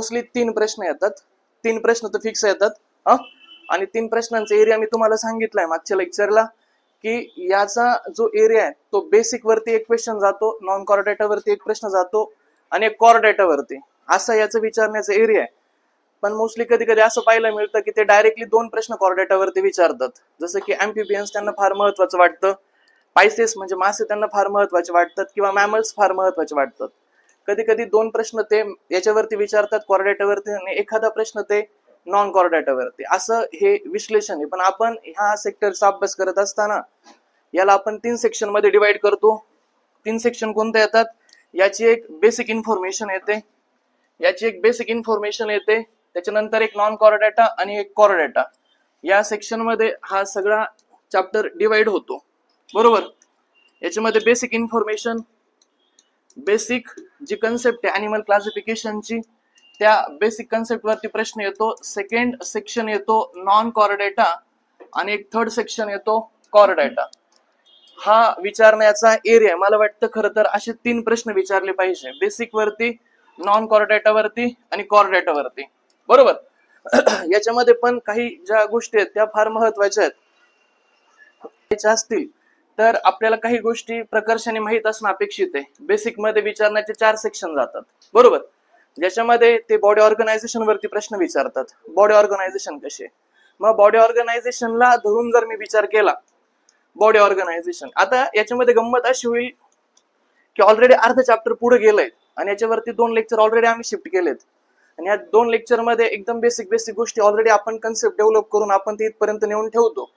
Mostly 3 प्रश्न येतात. 3 प्रश्न तर फिक्स येतात आणि 3 प्रश्नांचा एरिया मी तुम्हाला सांगितलाय मागच्या लेक्चरला की याचा जो एरिया आहे तो बेसिक वरती एक क्वेश्चन जातो, नॉन कोर डेटा वरती एक प्रश्न जातो आणि एक कोर डेटा वरती, असा याचं विचारण्याचा एरिया आहे. पण मोस्टली कधी कधी असं पाहायला मिळतं की ते डायरेक्टली 2 प्रश्न कोर डेटा वरती विचारतात. जसं की एम्फिबियन्स त्यांना फार महत्वाचं वाटतं, पायसेस म्हणजे मासे त्यांना फार महत्वाचे वाटतात, किंवा मॅमल्स फार महत्वाचे वाटतात. कधी कधी 2 प्रश्न ते याच्यावरती विचारतात कोर डेटावरती आणि एखादा प्रश्न ते नॉन कोर डेटावरती, असं हे विश्लेषण आहे. पण आपण ह्या सेक्टरचा अभ्यास करत असताना याला आपण 3 सेक्शन मध्ये डिवाइड करतो. 3 सेक्शन कोणते येतात? याची एक बेसिक इन्फॉर्मेशन येते, त्याच्यानंतर एक नॉन कोर डेटा आणि एक कोर डेटा. या सेक्शन मध्ये हा सगळा चॅप्टर डिवाइड होतो, बरोबर. याच्यामध्ये बेसिक इन्फॉर्मेशन, बेसिक जी कन्सेप्ट आहे अॅनिमल क्लासिफिकेशनची, त्या बेसिक कन्सेप्ट वरती प्रश्न येतो. सेकंड सेक्शन येतो नॉन कोर डेटा आणि एक थर्ड सेक्शन येतो कोर डेटा. हा विचारण्याचा एरिया. मला वाटतं खरं तर असे 3 प्रश्न विचारले पाहिजे, बेसिक वरती, नॉन कोर डेटा वरती आणि कोर डेटा वरती, बरोबर. याच्यामध्ये पण काही ज्या गोष्टी आहेत त्या फार महत्वाच्या आहेत असतील तर आपल्याला काही गोष्टी प्रकर्षाने माहित असणं अपेक्षित आहे. बेसिक मध्ये विचारण्याचे 4 सेक्शन जातात, बरोबर. ज्याच्यामध्ये ते बॉडी ऑर्गनायझेशन वरती प्रश्न विचारतात. बॉडी ऑर्गनायझेशन कसे, मग बॉडी ऑर्गनायझेशनला धरून जर मी विचार केला, बॉडी ऑर्गनायझेशन, आता याच्यामध्ये गंमत अशी होईल की ऑलरेडी अर्ध चॅप्टर पुढे गेलंय आणि याच्यावरती 2 लेक्चर ऑलरेडी आम्ही शिफ्ट केलेत आणि या 2 लेक्चर मध्ये एकदम बेसिक गोष्टी ऑलरेडी आपण कन्सेप्ट डेव्हलप करून आपण ते इथपर्यंत नेऊन ठेवतो.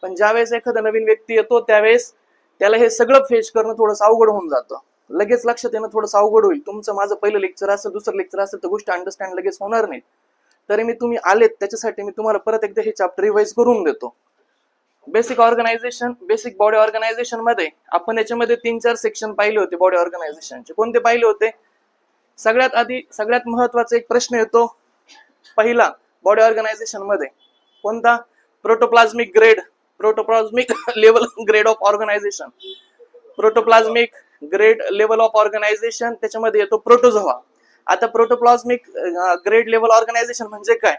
पण ज्यावेळेस एखादा नवीन व्यक्ती येतो त्यावेळेस त्याला हे सगळं फेस करणं थोडंसं अवघड होऊन जातं, लगेच लक्षात येणं थोडंसं अवघड होईल. तुमचं माझं पहिलं लेक्चर असेल, दुसरं लेक्चर असेल तर गोष्टी अंडरस्टँड लगेच होणार नाही. तरी मी तुम्ही आलेत त्याच्यासाठी मी तुम्हाला परत एकदा हे चॅप्टर रिवाइज करून देतो. Basic organisation, basic body organisation मध्ये आपण याच्यामध्ये 3-4 सेक्शन पाहिले होते बॉडी ऑर्गनायझेशनचे. कोणते पाहिले होते? सगळ्यात आधी सगळ्यात महत्वाचा एक प्रश्न येतो पहिला बॉडी ऑर्गनायझेशन मध्ये, कोणता? Protoplasmic grade, protoplasmic level grade of organisation, protoplasmic grade level of organisation. त्याच्यामध्ये येतो प्रोटोझोआ. आता प्रोटोप्लाझ्मिक ग्रेड लेवल ऑर्गनायझेशन म्हणजे काय?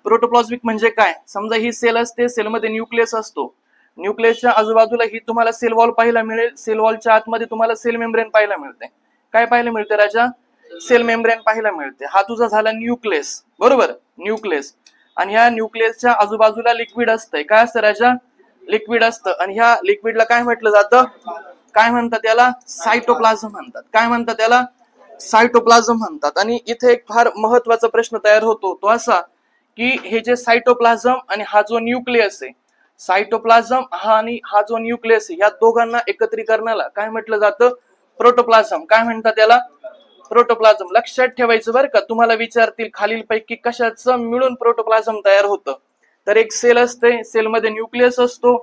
प्रोटोप्लाझ्मिक म्हणजे काय? समजा ही सेल असते, सेलमध्ये न्यूक्लियस असतो, न्यूक्लियसच्या आजूबाजूला ही तुम्हाला सेल वॉल पाहायला मिळेल, सेल वॉलच्या आतमध्ये तुम्हाला सेल मेम्ब्रेन पाहायला मिळते. काय पाहायला मिळते राजा? सेल मेम्ब्रेन पाहायला मिळते. हा तुझा झाला न्यूक्लियस, बरोबर, न्यूक्लियस. आणि ह्या न्यूक्लियसच्या आजूबाजूला लिक्विड असतंय. काय असतं राजा? लिक्विड असतं. आणि ह्या लिक्विडला काय म्हटलं जातं? काय म्हणतात त्याला? सायटोप्लाझम म्हणतात. काय म्हणतात त्याला? सायटोप्लाझम म्हणतात. आणि इथे एक फार महत्वाचा प्रश्न तयार होतो, तो असा की हे जे सायटोप्लाझम आणि हा जो न्यूक्लियस आहे, सायटोप्लाझम आणि हा जो न्यूक्लियस आहे, या दोघांना एकत्रीकरणाला काय म्हटलं जातं? प्रोटोप्लाझम. काय म्हणतात त्याला? प्रोटोप्लाझम. लक्षात ठेवायचं बरं का, तुम्हाला विचारतील खालीलपैकी कशाचं मिळून प्रोटोप्लाझम तयार होतं. तर एक सेल असते, सेलमध्ये न्यूक्लियस असतो,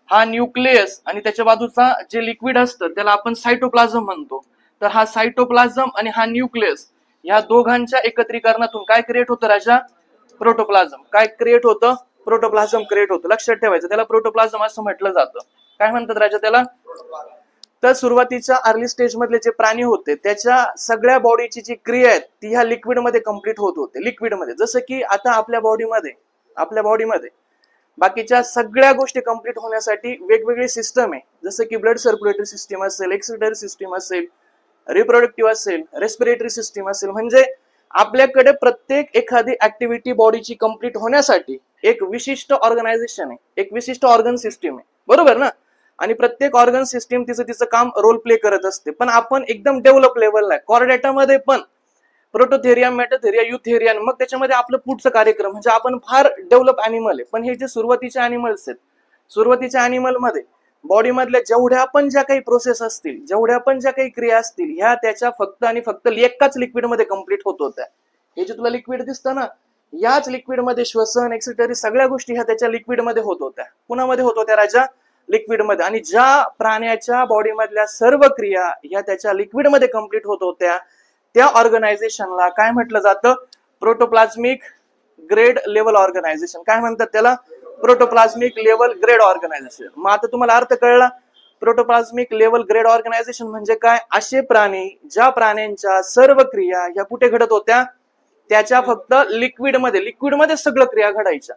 हा न्यूक्लियस आणि त्याच्या बाजूचा जे लिक्विड असतं त्याला आपण सायटोप्लाझम म्हणतो. तर हा सायटोप्लाझम आणि हा न्यूक्लियस या दोघांच्या एकत्रीकरणातून काय क्रिएट होतं राजा? प्रोटोप्लाझम. काय क्रिएट होतं? प्रोटोप्लाझम क्रिएट होतं. लक्षात ठेवायचं, त्याला प्रोटोप्लाझम असं म्हटलं जातं. काय म्हणतात राजा त्याला? तर सुरुवातीच्या अर्ली स्टेज मधले जे प्राणी होते त्याच्या सगळ्या बॉडीची जी क्रिया आहे ती ह्या लिक्विड मध्ये कम्प्लीट होत होते. लिक्विड मध्ये, जसं की आता आपल्या बॉडीमध्ये बाकीच्या सगळ्या गोष्टी कम्प्लीट होण्यासाठी वेगवेगळी सिस्टम आहे. जसं की ब्लड सर्क्युलेटरी सिस्टीम असेल, एक्सक्रिटरी सिस्टीम असेल, रिप्रोडक्टिव्ह असेल, रेस्पिरेटरी सिस्टीम असेल. म्हणजे आपल्याकडे प्रत्येक एखादी ऍक्टिव्हिटी बॉडीची कम्प्लीट होण्यासाठी एक विशिष्ट ऑर्गनायझेशन आहे, एक विशिष्ट ऑर्गन सिस्टीम आहे, बरोबर ना. आणि प्रत्येक ऑर्गन सिस्टीम तिचं काम रोल प्ले करत असते. पण आपण एकदम डेव्हलप लेवलला आहे. कोर डेटामध्ये पण प्रोटोथेरिया, मेटाथेरिया, युथेरिया, मग त्याच्यामध्ये आपलं पुढचं कार्यक्रम म्हणजे आपण फार डेव्हलप अॅनिमल आहे. पण हे जे सुरुवातीचे अॅनिमल्स आहेत, सुरुवातीच्या अॅनिमल मध्ये बॉडी मधल्या जेवढ्या पण ज्या काही प्रोसेस असतील, जेवढ्या पण ज्या काही क्रिया असतील, ह्या त्याच्या फक्त आणि फक्त एकाच लिक्विड मध्ये कम्प्लीट होत होत्या. हे जे तुला लिक्विड दिसतं ना, याच लिक्विड मध्ये श्वसन, एक्सक्रिटरी सगळ्या गोष्टी ह्या त्याच्या लिक्विड मध्ये होत होत्या. कुणामध्ये होत होत्या राजा? लिक्विड मध्ये. आणि ज्या प्राण्याच्या बॉडी मधल्या सर्व क्रिया ह्या त्याच्या लिक्विड मध्ये कम्प्लीट होत होत्या त्या ऑर्गनायझेशनला काय म्हटलं जातं? प्रोटोप्लाझ्मिक ग्रेड लेवल ऑर्गनायझेशन. काय म्हणतात त्याला? प्रोटोप्लाझ्मिक लेवल ग्रेड ऑर्गनायझेशन. मग आता तुम्हाला अर्थ कळला. प्रोटोप्लाझ्मिक लेवल ग्रेड ऑर्गनायझेशन म्हणजे काय? असे प्राणी ज्या प्राण्यांच्या सर्व क्रिया ह्या कुठे घडत होत्या? त्याच्या फक्त लिक्विडमध्ये सगळं क्रिया घडायच्या,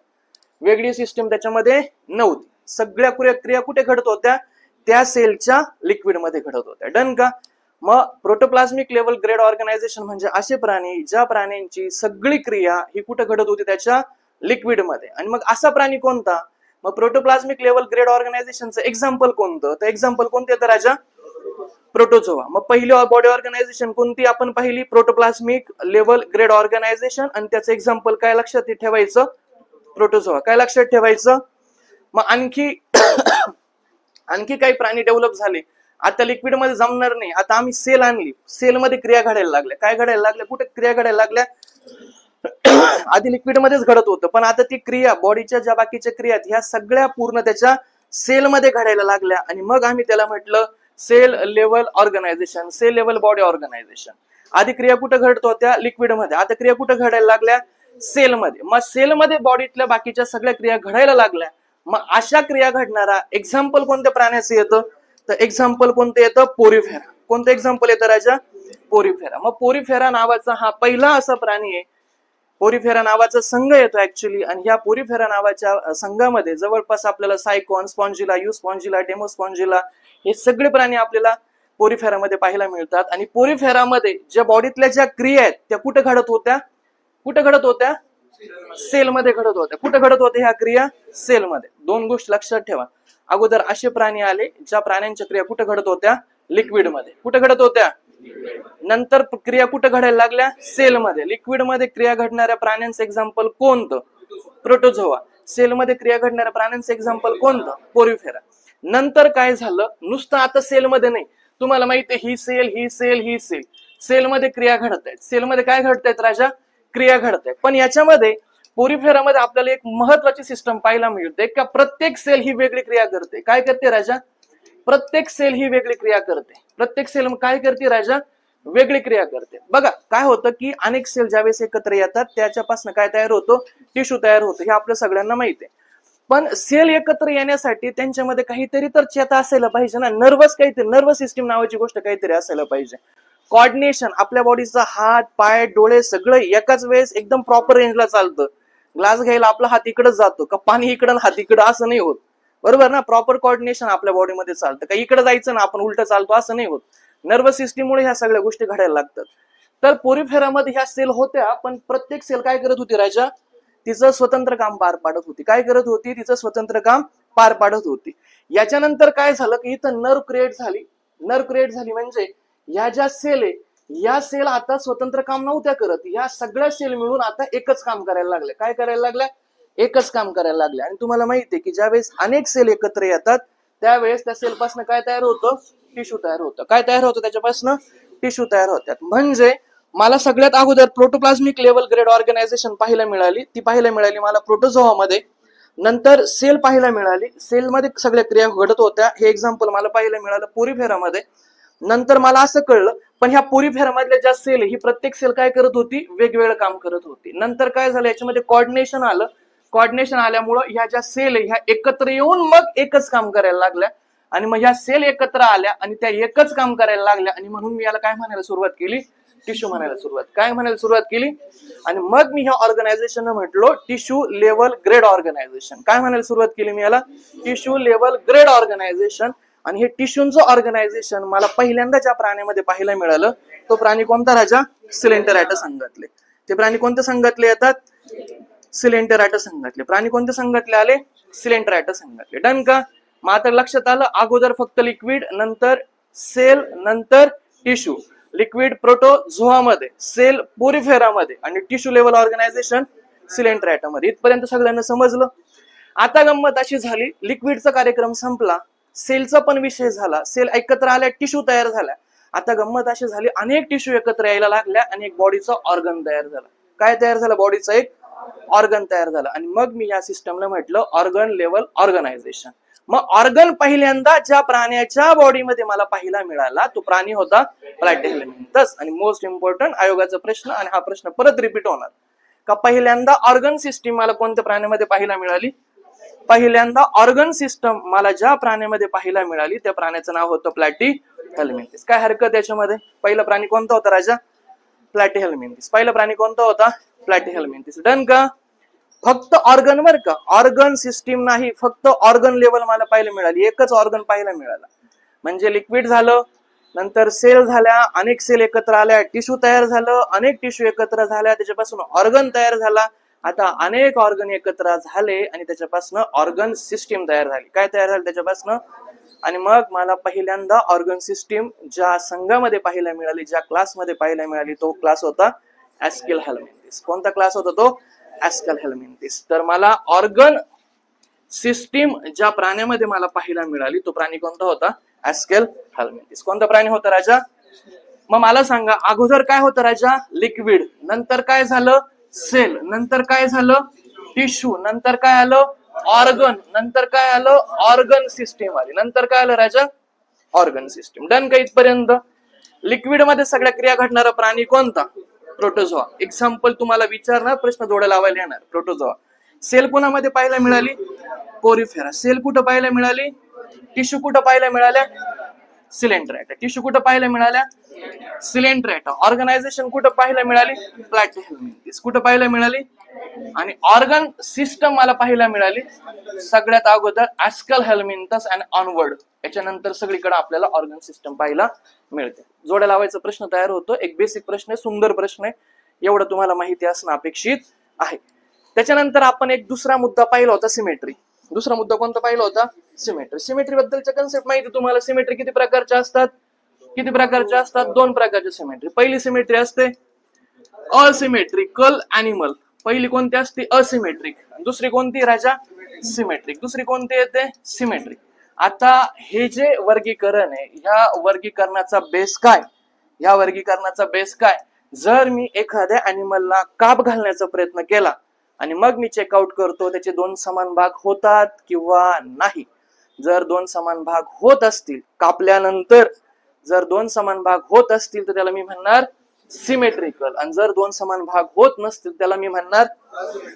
वेगळी सिस्टीम त्याच्यामध्ये नव्हती. सगळ्या क्रिया कुठे घडत होत्या? त्या सेलच्या लिक्विडमध्ये घडत होत्या. डन का? मग प्रोटोप्लाझ्मिक लेवल ग्रेड ऑर्गनायझेशन म्हणजे असे प्राणी ज्या प्राण्यांची सगळी क्रिया ही कुठे घडत होती? त्याच्या लिक्विडमध्ये. आणि मग असा प्राणी कोणता? मग प्रोटोप्लाझ्मिक लेवल ग्रेड ऑर्गनायझेशनचं एक्झाम्पल कोणतं? तर एक्झाम्पल कोणते येतं राजा? प्रोटोझोआ. मग पहिली बॉडी ऑर्गनायझेशन कोणती आपण पाहिली? प्रोटोप्लाझ्मिक लेवल ग्रेड ऑर्गनायझेशन. आणि त्याचं एक्झाम्पल काय लक्षात ठेवायचं? प्रोटोझोआ. काय लक्षात ठेवायचं? मग आणखी काही प्राणी डेव्हलप झाले. आता लिक्विड मध्ये जमणार नाही, आता आम्ही सेल आणली, सेलमध्ये क्रिया घडायला लागल्या. काय घडायला लागल्या? कुठे क्रिया घडायला लागल्या? आधी लिक्विड मध्येच घडत होतं, पण आता ती क्रिया बॉडीच्या ज्या बाकीच्या क्रिया ह्या सगळ्या पूर्ण त्याच्या सेलमध्ये घडायला लागल्या. आणि मग आम्ही त्याला म्हटलं cell level organisation, cell level body organisation. आधी क्रिया कुठे घडत होत्या? लिक्विड मध्ये. आता क्रिया कुठे घडायला लागल्या? सेलमध्ये. मग सेलमध्ये बॉडीतल्या बाकीच्या सगळ्या क्रिया घडायला लागल्या. मग अशा क्रिया घडणारा एक्झाम्पल कोणत्या प्राण्याचं येतं? तर एक्झाम्पल कोणतं येतं? पोरीफेरा. कोणतं एक्झाम्पल येतं राजा? पोरीफेरा. मग पोरीफेरा नावाचा हा पहिला असा प्राणी आहे. पोरीफेरा नावाचा संघ येतो ऍक्च्युली. आणि ह्या पोरीफेरा नावाच्या संघामध्ये जवळपास आपल्याला सायकॉन, स्पॉन्जिला, युस्पॉन्जिला, डेमोस्पॉन्जिला हे सगळे प्राणी आपल्याला पोरीफेरामध्ये पाहायला मिळतात. आणि पोरीफेरामध्ये ज्या बॉडीतल्या ज्या क्रिया आहेत त्या कुठे घडत होत्या? कुठे घडत होत्या? सेलमध्ये घडत होत्या. कुठे घडत होत्या ह्या क्रिया? सेलमध्ये. दोन गोष्टी लक्षात ठेवा. अगोदर असे प्राणी आले ज्या प्राण्यांच्या क्रिया कुठे घडत होत्या? लिक्विडमध्ये. कुठे घडत होत्या? नंतर क्रिया कुठे घडायला लागल्या? सेलमध्ये. लिक्विडमध्ये क्रिया घडणाऱ्या प्राण्यांचं एक्झाम्पल कोणतं? प्रोटोझोआ. सेलमध्ये क्रिया घडणाऱ्या प्राण्यांचं एक्झाम्पल कोणतं? पोरीफेरा. नंतर काय झालं? नुसतं आता सेलमध्ये नाही, तुम्हाला माहिती आहे ही सेल सेलमध्ये क्रिया घडत आहेत. सेलमध्ये काय घडत आहेत राजा? क्रिया घडत आहेत. पण याच्यामध्ये पोरीफेरामध्ये आपल्याला एक महत्वाची सिस्टम पाहायला मिळते का प्रत्येक सेल ही वेगळी क्रिया करते. काय करते राजा? प्रत्येक सेल ही वेगळी क्रिया करते. प्रत्येक सेल काय करते राजा? वेगळी क्रिया करते. बघा काय होतं की अनेक सेल ज्यावेळेस एकत्र येतात त्याच्यापासून काय तयार होतो? टिश्यू तयार होतो. हे आपल्या सगळ्यांना माहिती आहे. पण सेल एकत्र येण्यासाठी त्यांच्यामध्ये काहीतरी तर चेता असायला पाहिजे ना. नर्वस सिस्टीम नावाची गोष्ट काहीतरी असायला पाहिजे. कॉर्डिनेशन. आपल्या बॉडीचा हात, पाय, डोळे सगळं एकाच वेळेस एकदम प्रॉपर रेंजला चालतं. ग्लास घ्यायला आपला हात इकडे जातो का पाणी इकडं हात इकडं असं नाही होत. बरोबर ना? प्रॉपर कॉर्डिनेशन आपल्या बॉडीमध्ये चालतं का इकडे जायचं ना आपण उलट चालतो असं नाही होत. नर्वस सिस्टीममुळे ह्या सगळ्या गोष्टी घडायला लागतात. तर पोरीफेरामध्ये ह्या सेल होत्या, पण प्रत्येक सेल काय करत होती राजा? तिचं स्वतंत्र काम पार पाडत होती. काय करत होती? तिचं स्वतंत्र काम पार पाडत होती. याच्यानंतर काय झालं की इथं नर्व क्रिएट झाली म्हणजे ह्या ज्या सेल आहे या सेल आता स्वतंत्र काम नव्हत्या करत. या सगळ्या सेल मिळून आता एकच काम करायला लागले. काय करायला लागल्या? एकच काम करायला लागले. आणि तुम्हाला माहिती आहे की ज्यावेळेस अनेक सेल एकत्र येतात त्यावेळेस त्या सेल पासून काय तयार होतं? टिश्यू तयार होतं. काय तयार होतं? त्याच्यापासून टिश्यू तयार होतात. म्हणजे मला सगळ्यात अगोदर प्रोटोप्लाझ्मिक लेवल ग्रेड ऑर्गनायझेशन पाहायला मिळाली मला प्रोटोझोआमध्ये. नंतर सेल पाहायला मिळाली. सेलमध्ये सगळ्या क्रिया घडत होत्या. हे एक्झाम्पल मला पाहायला मिळालं पोरीफेरामध्ये. नंतर मला असं कळलं पण ह्या पोरीफेरामधल्या ज्या सेल ही प्रत्येक सेल काय करत होती? वेगवेगळं काम करत होती. नंतर काय झालं? याच्यामध्ये कॉर्डिनेशन आलं. कॉर्डिनेशन आल्यामुळं ह्या ज्या सेल ह्या एकत्र येऊन मग एकच काम करायला लागल्या. आणि मग ह्या सेल एकत्र आल्या आणि त्या एकच काम करायला लागल्या. आणि म्हणून मी याला काय म्हणायला सुरुवात केली? टिश्यू म्हणायला सुरुवात केली. आणि मग मी ह्या ऑर्गनायझेशन म्हटलो टिश्यू लेवल ग्रेड ऑर्गनायझेशन. काय म्हणायला सुरुवात केली मी याला? Tissue level grade organisation. आणि हे टिश्यूचं ऑर्गनायझेशन मला पहिल्यांदा ज्या प्राण्यामध्ये पाहायला मिळालं तो प्राणी कोणता राजा? सिलेंटेराटा संघातले. ते प्राणी कोणत्या संघातले येतात? सिलेंटेराटा संघातले. प्राणी कोणत्या संघातले आले? सिलेंटेराटा संघातले. डन का? मग आता लक्षात आलं अगोदर फक्त लिक्विड, नंतर सेल, नंतर टिश्यू. लिक्विड प्रोटोझोआमध्ये, सेल पोरीफेरामध्ये आणि टिश्यू लेवल ऑर्गनायझेशन सिलेंटेराटामध्ये. इथपर्यंत सगळ्यांना समजलं. आता गंमत अशी झाली लिक्विडचा कार्यक्रम संपला, सेलचा पण विषय झाला. सेल एकत्र आल्या, टिश्यू तयार झाल्या. आता गंमत अशी झाली अनेक टिश्यू एकत्र यायला लागल्या आणि एक बॉडीचा ऑर्गन तयार झाला. काय तयार झालं? बॉडीचा एक ऑर्गन तयार झालं. आणि मग मी या सिस्टमला म्हटलं ऑर्गन लेवल ऑर्गनायझेशन. मग ऑर्गन पहिल्यांदा ज्या प्राण्याच्या बॉडीमध्ये मला पाहायला मिळाला तो प्राणी होता प्लॅटिहेल्मिंथस. आणि मोस्ट इम्पॉर्टंट आयोगाचा प्रश्न, आणि हा प्रश्न परत रिपीट होणार का पहिल्यांदा ऑर्गन सिस्टीम मला कोणत्या प्राण्यामध्ये पाहायला मिळाली? पहिल्यांदा ऑर्गन सिस्टम मला ज्या प्राण्यामध्ये पाहायला मिळाली त्या प्राण्याचं नाव होतं प्लॅटीहेल्मिंथिस. काय हरकत याच्यामध्ये? पहिला प्राणी कोणता होता राजा? प्लॅटीहेल्मिंथिस. पहिला प्राणी कोणता होता? प्लॅटीहेल्मिंथिस. डन का? फक्त ऑर्गन वर का, ऑर्गन सिस्टीम नाही, फक्त ऑर्गन लेवल मला पाहायला मिळाली, एकच ऑर्गन पाहायला मिळाला. म्हणजे लिक्विड झालं, नंतर सेल झाल्या, अनेक सेल एकत्र आल्या, टिश्यू तयार झालं, अनेक टिश्यू एकत्र झाल्या, त्याच्यापासून ऑर्गन तयार झाला. आता अनेक ऑर्गन एकत्र झाले आणि त्याच्यापासून ऑर्गन सिस्टीम तयार झाली. काय तयार झालं त्याच्यापासून? आणि मग मला पहिल्यांदा ऑर्गन सिस्टीम ज्या संघामध्ये पाहायला मिळाली, ज्या क्लासमध्ये पाहायला मिळाली, तो क्लास होता ऍस्केलहेल्मिंथिस. कोणता क्लास होता तो? ऍस्केलहेल्मिंथिस. तर मला ऑर्गन सिस्टीम ज्या प्राण्यामध्ये मला पाहायला मिळाली तो प्राणी कोणता होता? ऍस्केलहेल्मिंथिस. कोणता प्राणी होता राजा? मग मला सांगा, अगोदर काय होतं राजा? लिक्विड, नंतर काय झालं? सेल, नंतर काय झालं? टिश्यू, नंतर काय आलं? ऑर्गन, नंतर काय आलं? ऑर्गन सिस्टीम आली. नंतर काय आलं राजा? Organ system. डन का इथपर्यंत? लिक्विड मध्ये सगळ्या क्रिया घडणारा प्राणी कोणता? प्रोटोझोआ. एक्झाम्पल तुम्हाला विचारणार, प्रश्न जोड्या लावायला येणार. प्रोटोझोआ. सेल कोणामध्ये पाहायला मिळाली? पोरिफेरा. सेल कुठं पाहायला मिळाली? टिश्यू कुठं पाहायला मिळाल्या? सिलेंट्रेटा. टिश्यू कुठं पाहायला मिळाल्या? सिलेंट्रेटा. ऑर्गनायझेशन कुठं पाहायला मिळाली? प्लॅटीहेल्मिंथिस. कुठं पाहायला मिळाली? आणि ऑर्गन सिस्टम मला पाहायला मिळाली सगळ्यात अगोदर ऍस्केलहेल्मिंथस अँड ऑनवर्ड. याच्यानंतर सगळीकडे आपल्याला ऑर्गन सिस्टम पाहायला मिळते. जोड्या लावायचा प्रश्न तयार होतो. एक बेसिक प्रश्न आहे, सुंदर प्रश्न आहे, एवढं तुम्हाला माहिती असणं अपेक्षित आहे. त्याच्यानंतर आपण एक दुसरा मुद्दा पाहिला होता, सिमेट्री. दुसरा मुद्दा कोणता पाहिला होता? सिमेट्री. सिमेट्री बद्दलच्या कन्सेप्ट माहिती तुम्हाला. सिमेट्री किती प्रकारच्या असतात? किती प्रकारच्या असतात? दोन प्रकारच्या सिमेट्री. पहिली सिमेट्री असते असिमेट्रिकल अॅनिमल. पहिली कोणती असते? असिमेट्रिक. दुसरी कोणती राजा? सिमेट्रिक. दुसरी कोणती येते? सिमेट्रिक. आता हे जे वर्गीकरण आहे, ह्या वर्गीकरणाचा बेस काय? ह्या वर्गीकरणाचा बेस काय? जर मी एखाद्या अॅनिमलला काप घालण्याचा प्रयत्न केला आणि मग मी चेकआउट करतो त्याचे दोन समान भाग होतात किंवा नाही. जर दोन समान भाग होत असतील कापल्यानंतर, जर दोन समान भाग होत असतील तर त्याला मी म्हणणार सिमेट्रिकल, आणि जर दोन समान भाग होत नसतील त्याला मी म्हणणार.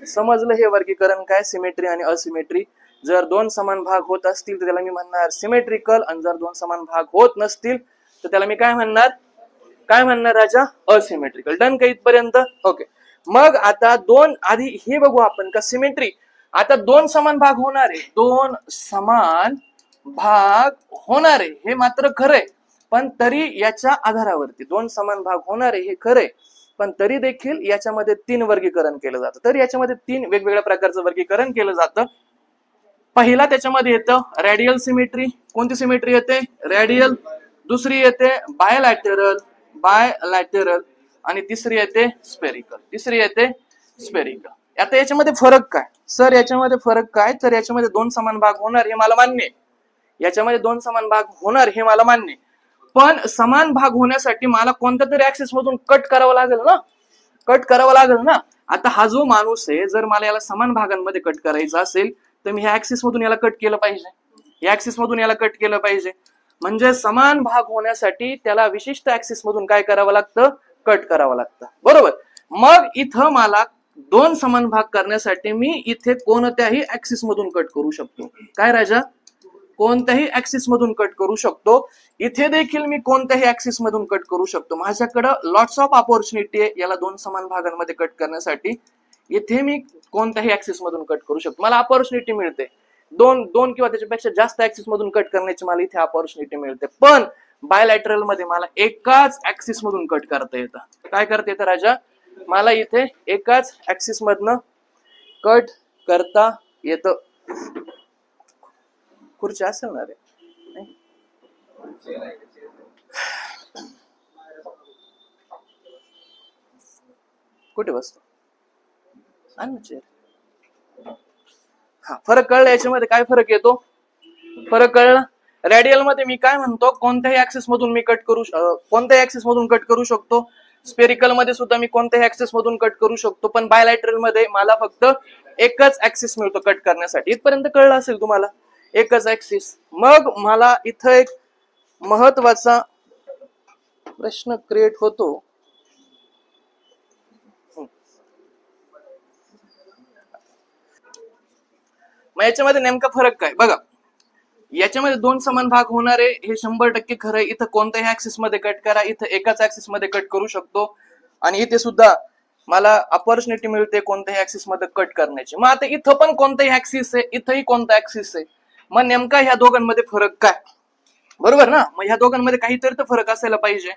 समजलं हे वर्गीकरण काय? सिमेट्री आणि असिमेट्री. जर दोन समान भाग होत असतील तर त्याला मी म्हणणार सिमेट्रिकल, आणि जर दोन समान भाग होत नसतील तर त्याला मी काय म्हणणार? काय म्हणणार राजा? असिमेट्रिकल. डन का इथपर्यंत? ओके. मग आता दोन, आधी हे बघू आपण का सिमेट्री. आता दोन समान भाग होणारे, दोन समान भाग होणारे हे मात्र खरंय, पण तरी याच्या आधारावरती दोन समान भाग होणारे हे खरे, पण तरी देखील याच्यामध्ये तीन वर्गीकरण केलं जातं. तर याच्यामध्ये तीन वेगवेगळ्या प्रकारचं वर्गीकरण केलं जातं. पहिला त्याच्यामध्ये येतं रेडियल सिमेट्री. कोणती सिमेट्री येते? रेडियल. दुसरी येते बायलॅटरल, बायलॅटरल. आणि तिसरी येते स्पेरिकल. तिसरी येते स्पेरिकल. आता याच्यामध्ये फरक काय सर? याच्यामध्ये फरक काय? तर याच्यामध्ये दोन समान भाग होणार हे मला मान्य आहे. याच्यामध्ये दोन समान भाग होणार हे मला मान्य आहे. पण समान भाग होण्यासाठी मला कोणत्या तरी ऍक्सिस मधून कट करावं लागेल ना? कट करावं लागेल ना? आता हा जो माणूस आहे, जर मला याला समान भागांमध्ये कट करायचा असेल तर मी ह्या ऍक्सिस मधून याला कट केलं पाहिजे, या ऍक्सिस मधून याला कट केलं पाहिजे. म्हणजे समान भाग होण्यासाठी त्याला विशिष्ट ऍक्सिस मधून काय करावं लागतं? कट करावं लागतं. बरोबर. मग इथं मला दोन समान भाग करण्यासाठी मी इथे कोणत्याही ऍक्सिस मधून कट करू शकतो. काय राजा? कोणत्याही ऍक्सिस मधून कट करू शकतो. इथे देखील मी कोणत्याही ऍक्सिस मधून कट करू शकतो. माझ्याकडं लॉट्स ऑफ ऑपॉर्च्युनिटी आहे याला दोन समान भागांमध्ये कट करण्यासाठी. इथे मी कोणत्याही ऍक्सिस मधून कट करू शकतो. मला ऑपॉर्च्युनिटी मिळते. दोन किंवा त्याच्यापेक्षा जास्त ऍक्सिस मधून कट करण्याची मला इथे ऑपॉर्च्युनिटी मिळते. पण बायलॅटरल मध्ये मला एकाच ऍक्सिस मधून कट करता येतं. काय करता येतं राजा? मला इथे एकाच ऍक्सिस मधनं कट करता येतं. खुर्ची असेल ना रे? कुठे बसतो? हा, फरक कळला याच्यामध्ये? काय फरक येतो? फरक कळला? रेडियल मध्ये मी काय म्हणतो? कोणत्याही ऍक्सिस मधून मी कट करू, कोणत्याही ऍक्सिस मधून कट करू शकतो. स्पेरिकल मध्ये सुद्धा मी कोणत्याही ऍक्सिस मधून कट करू शकतो. पण बायलॅटरल मध्ये मला फक्त एकच ऍक्सिस मिळतो कट करण्यासाठी. इथपर्यंत कळलं असेल तुम्हाला? एकच ऍक्सिस. मग मला इथं एक महत्वाचा प्रश्न क्रिएट होतो. मग याच्यामध्ये नेमका फरक काय बघा, याच्यामध्ये दोन समान भाग होणारे हे 100% खरं आहे. इथं कोणत्याही ऍक्सिस मध्ये कट करा, इथं एकाच ऍक्सिस मध्ये कट करू शकतो आणि इथे सुद्धा मला अपॉर्च्युनिटी मिळते कोणत्याही ऍक्सिस मध्ये कट करण्याची. मग आता इथं पण कोणताही ऍक्सिस आहे, इथंही कोणता ऍक्सिस आहे, मग नेमका ह्या दोघांमध्ये फरक काय, बरोबर ना. मग ह्या दोघांमध्ये काहीतरी तर फरक असायला पाहिजे.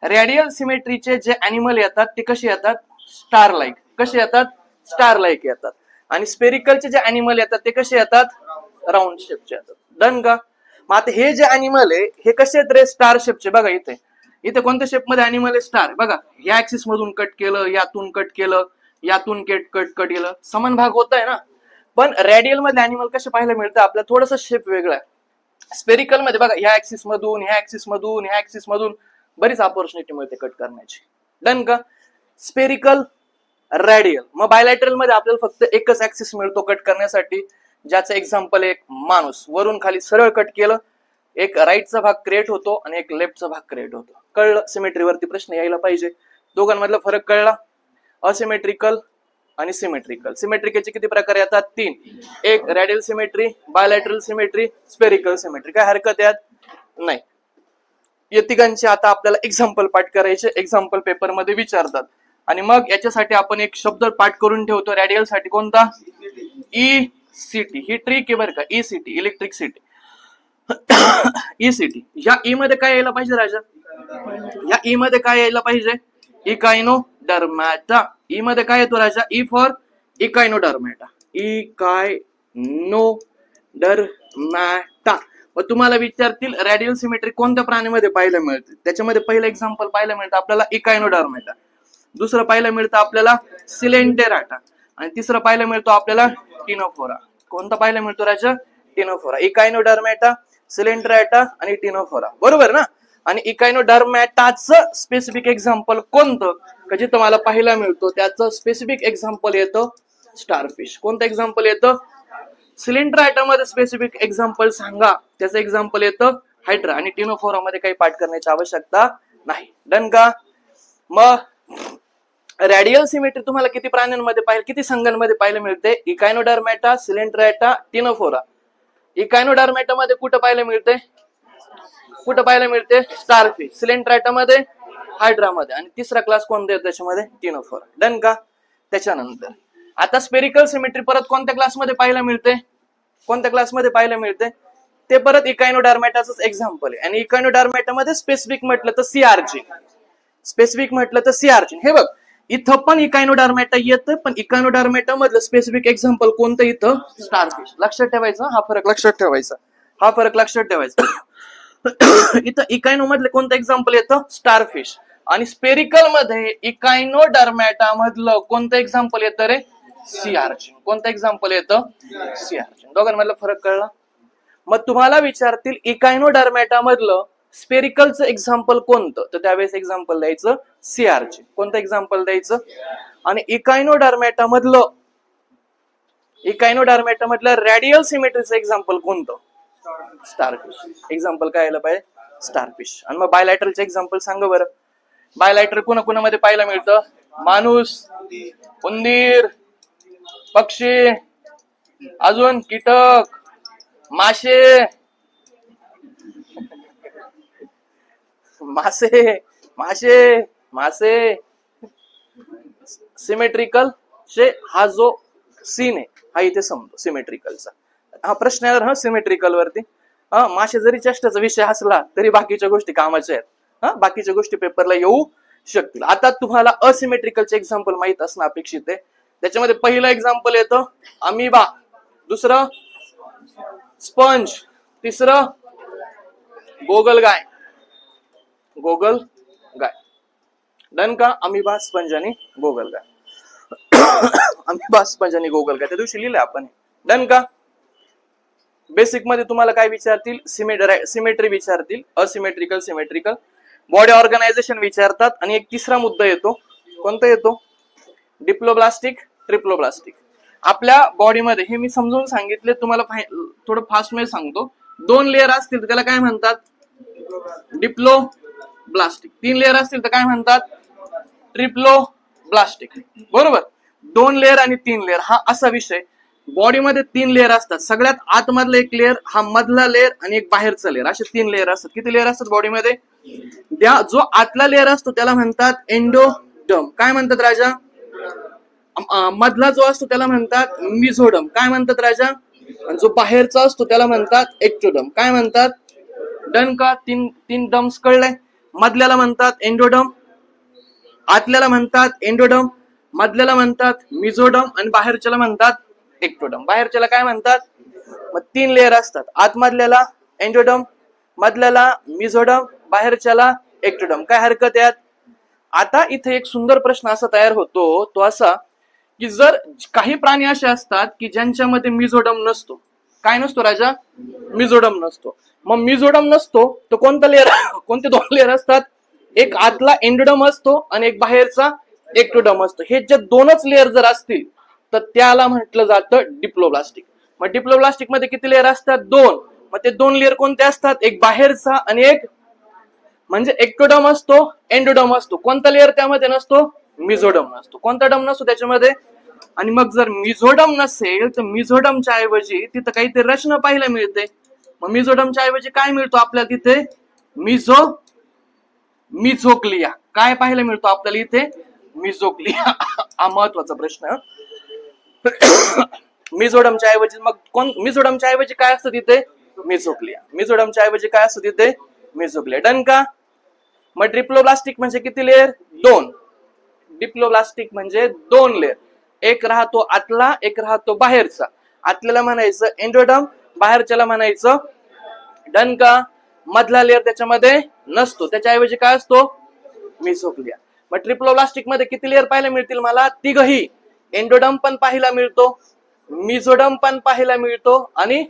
रेडियल सिमेट्रीचे जे अॅनिमल येतात ते कसे येतात, स्टार लाईक. कसे येतात, स्टार लाईक येतात. आणि स्पेरिकलचे जे अॅनिमल येतात ते कसे येतात, राऊंड शेपचे येतात. डन का. मग आता हे जे अॅनिमल आहे हे कसे आहेत रे, स्टार शेपचे. बघा इथे, इथे कोणत्या शेप मध्ये अॅनिमल आहे, स्टार. बघा या ऍक्सिस मधून कट केलं, यातून कट केलं, यातून कट केलं, समान भाग होत आहे ना. पण रेडियल मध्ये अॅनिमल कसे पाहायला मिळतं आपल्याला, थोडस शेप वेगळा आहे. स्पेरिकल मध्ये बघा ह्या ऍक्सिस मधून, ह्या ऍक्सिस मधून, ह्या ऍक्सिस मधून बरीच अपॉर्च्युनिटी मिळते कट करण्याची. डन का. Spherical, radial. मग बायलॅटरल मध्ये आपल्याला फक्त एकच ऍक्सिस मिळतो कट करण्यासाठी, ज्याचं एक्झाम्पल एक माणूस. वरून खाली सरळ कट केलं, एक राईटचा भाग क्रिएट होतो आणि एक लेफ्टचा भाग क्रिएट होतो. कळलं. सिमेट्रीवरती प्रश्न यायला पाहिजे. दोघांमधला फरक कळला. असिमेट्रिकल आणि सिमेट्रिकल. सिमेट्रिकलचे किती प्रकार येतात, 3. एक radial symmetry, bilateral symmetry, spherical symmetry. काय हरकत यात नाही. या तिघांचे आता आपल्याला एक्झाम्पल पाठ करायचे, एक्झाम्पल पेपर मध्ये विचारतात. आणि मग याच्यासाठी आपण एक शब्द पाठ करून ठेवतो. रेडियल साठी कोणता, ECT. ही ट्रिक आहे बरं का, ECT, इलेक्ट्रिक सिटी. ECT. या ई मध्ये काय यायला पाहिजे राजा, या ई मध्ये काय यायला पाहिजे, इकायनोडर्मॅटा. ई मध्ये काय येतो राजा, ई फॉर इकायनोडर्मॅटा. इकायनोडर्मॅटा. मग तुम्हाला विचारतील रेडियल सिमेट्री कोणत्या प्राणीमध्ये पाहायला मिळते, त्याच्यामध्ये पहिलं एक्झाम्पल पाहायला मिळतं आपल्याला इकायनोडर्मॅटा. दुसरं पाहायला मिळतं आपल्याला सिलेंटेराटा. आणि तिसरं पाहायला मिळतो आपल्याला टिनोफोरा. कोणता पाहायला मिळतो राजा, टिनोफोरा. इकायनोडर्मॅटा, सिलेंटेराटा आणि टिनोफोरा. बरोबर ना. आणि इकायनोडर्मॅटाचं स्पेसिफिक एक्झाम्पल कोणतं का जे तुम्हाला पाहायला मिळतो, त्याचं स्पेसिफिक एक्झाम्पल येतं स्टारफिश. कोणतं एक्झाम्पल येतं, सिलेंटेराटा मध्ये स्पेसिफिक एक्झाम्पल सांगा, त्याचं एक्झाम्पल येतं हायड्रा. आणि टिनोफोरा मध्ये काही पाठ करण्याची आवश्यकता नाही. डन का. मग रेडियल सिमेट्री तुम्हाला किती प्राण्यांमध्ये पाहिजे, किती संघांमध्ये पाहायला मिळते, इकायनोडर्मॅटा, सिलेंटेराटा, टिनोफोरा. इकायनोडर्मॅटा मध्ये कुठं पाहायला मिळते, कुठं पाहायला मिळते, स्टारफिश. सिलेंटेराटा मध्ये, हायड्रा मध्ये. आणि तिसरा क्लास कोणता येतो त्याच्यामध्ये, टिनोफोरा. डन का. त्याच्यानंतर आता स्पेरिकल सिमेट्री परत कोणत्या क्लासमध्ये पाहायला मिळते, कोणत्या क्लासमध्ये पाहायला मिळते, ते परत इकायनोडर्मॅटाच एक्झाम्पल आहे. आणि इकायनोडर्मॅटा मध्ये स्पेसिफिक म्हटलं तर सीआरजी. स्पेसिफिक म्हटलं तर सीआरजी. हे बघ इथं पण इकायनोडर्मॅटा येतं, पण इकायनोडर्मॅटा मधलं स्पेसिफिक एक्झाम्पल कोणतं, इथं स्टारफिश. लक्षात ठेवायचं हा फरक, लक्षात ठेवायचा हा फरक, लक्षात ठेवायचा. इथं इकायनो मधलं कोणतं एक्झाम्पल येतं, स्टारफिश. आणि स्पेरिकल मध्ये इकायनोडर्मॅटा मधलं कोणतं एक्झाम्पल येतं रे, सीआरजी. कोणतं एक्झाम्पल येतं, सीआरजी. दोघांमधला फरक कळला. मग तुम्हाला विचारतील इकायनोडर्मॅटा मधलं स्पेरिकलचं एक्झाम्पल कोणतं, तर त्यावेळेस एक्झाम्पल द्यायचं सीआरजी. कोणतं एक्झाम्पल द्यायचं. आणि इकायनोडर्मॅटा मधलं रेडियल सिमेट्रीचं एक्झाम्पल कोणतं, स्टारफिश. एक्झाम्पल काय आलं पाहिजे, स्टारफिश. आणि मग बायलॅटरलचे एक्झाम्पल सांगा बरं. बायलॅटर कुणाकुणामध्ये पाहायला मिळतं, माणूस, उंदीर, पक्षी, अजून कीटक, मासे, मासे मासे मासे. सिमेट्रिकल चे हा जो सीन आहे हा इथे समजतो सिमेट्रिकलचा. हा प्रश्न आहे हा सिमेट्रिकल वरती. मासे जरी चेष्टाचा विषय असला तरी बाकीच्या गोष्टी कामाच्या आहेत. बाकीच्या गोष्टी पेपरला येऊ शकतील. आता तुम्हाला असिमेट्रिकलचे एक्झाम्पल माहित असणं अपेक्षित आहे. त्याच्यामध्ये पहिलं एक्झाम्पल येतं अमिबा, दुसरं स्पंज, तिसरं गोगलगाय. गोगलगाय. डन का. अमिबा, स्पंज आणि गोगलगाय. अमिबा, स्पंज आणि गोगलगाय त्या दिवशी लिहिलंय आपण. डन का. बेसिक मध्ये तुम्हाला काय विचारतील, सिमेट्री विचारतील, असिमेट्रिकल, सिमेट्रिकल, बॉडी ऑर्गनायझेशन विचारतात. आणि एक तिसरा मुद्दा येतो, कोणता येतो, डिप्लोब्लास्टिक, ट्रिप्लोब्लास्टिक. आपल्या बॉडीमध्ये हे मी समजून सांगितले तुम्हाला, थोडं फास्ट मध्ये सांगतो. 2 लेअर असतील तर त्याला काय म्हणतात, डिप्लोब्लास्टिक. 3 लेअर असतील तर काय म्हणतात, ट्रिप्लोब्लास्टिक. बरोबर. 2 लेअर आणि 3 लेअर हा असा विषय बॉडीमध्ये 3 लेअर असतात. सगळ्यात आतमधला एक लेअर, हा मधला लेअर आणि एक बाहेरचा लेअर, असे 3 लेअर असतात. किती लेअर असतात बॉडीमध्ये? जो आतला लेअर असतो त्याला म्हणतात एंडोडर्म. काय म्हणतात राजा? मधला जो असतो त्याला म्हणतात मिझोडर्म. काय म्हणतात राजा? जो बाहेरचा असतो त्याला म्हणतात एक्टोडर्म. काय म्हणतात? डन का? 3 डर्म्स कळले. मधल्याला म्हणतात एंडोडर्म, आतल्याला म्हणतात एंडोडर्म, मधल्याला म्हणतात मिझोडर्म आणि बाहेरच्याला म्हणतात एक्टोडर्म. बाहेरच्याला काय म्हणतात? मग 3 लेअर असतात. आतमधल्याला एंडोडर्म, मधल्याला मिझोडर्म, बाहेरच्याला एक्टोडर्म. काय हरकत यात? आता इथे एक सुंदर प्रश्न असा तयार होतो, तो असा की जर काही प्राणी असे असतात की ज्यांच्यामध्ये मिझोडर्म नसतो. काय नसतो राजा? मिझोडर्म नसतो. मग मिझोडर्म नसतो तर कोणता लेअर, कोणते 2 लेअर असतात? एक आतला एंडोडर्म असतो आणि एक बाहेरचा एक्टोडर्म असतो. हे जे 2च लेअर जर असतील तर त्याला म्हटलं जातं डिप्लोब्लास्टिक. मग डिप्लोब्लास्टिक मध्ये किती लेअर असतात? 2. मग ते 2 लेअर कोणते असतात? एक बाहेरचा आणि एक, म्हणजे एक्टोडर्म असतो, एंडोडर्म असतो. कोणता लेअर त्यामध्ये नसतो? मिझोडर्म नसतो. कोणता डर्म नसतो त्याच्यामध्ये? आणि मग जर मिझोडर्म नसेल तर मिझोडर्मच्या ऐवजी तिथं काहीतरी रचना पाहायला मिळते. मग मिझोडर्मच्या ऐवजी काय मिळतो आपल्याला तिथे? मिझोक्लिया. काय पाहायला मिळतो आपल्याला इथे? मिझोक्लिया. हा महत्वाचा प्रश्न. मिझोडर्मच्या ऐवजी मग मिझोडर्मच्या ऐवजी काय असतं तिथे? मिझोक्लिया. मिझोडर्मच्या ऐवजी काय असतं तिथे? मिझोक्लिया. डन का? मग डिप्लोब्लास्टिक म्हणजे किती लेअर? 2. डिप्लोब्लास्टिक म्हणजे 2 लेअर. एक राहतो आतला, एक राहतो बाहेरचा. आतल्याला म्हणायचं एंडोडर्म, बाहेरच्याला म्हणायचं. डन का? मधला लेअर त्याच्यामध्ये नसतो, त्याच्याऐवजी काय असतो? मिझोक्लिया. मग ट्रिप्लोब्लास्टिक मध्ये किती लेअर पाहायला मिळतील मला? 3ही. एंडोडर्म पण पाहायला मिळतो, मिझोडर्म पण पाहायला मिळतो आणि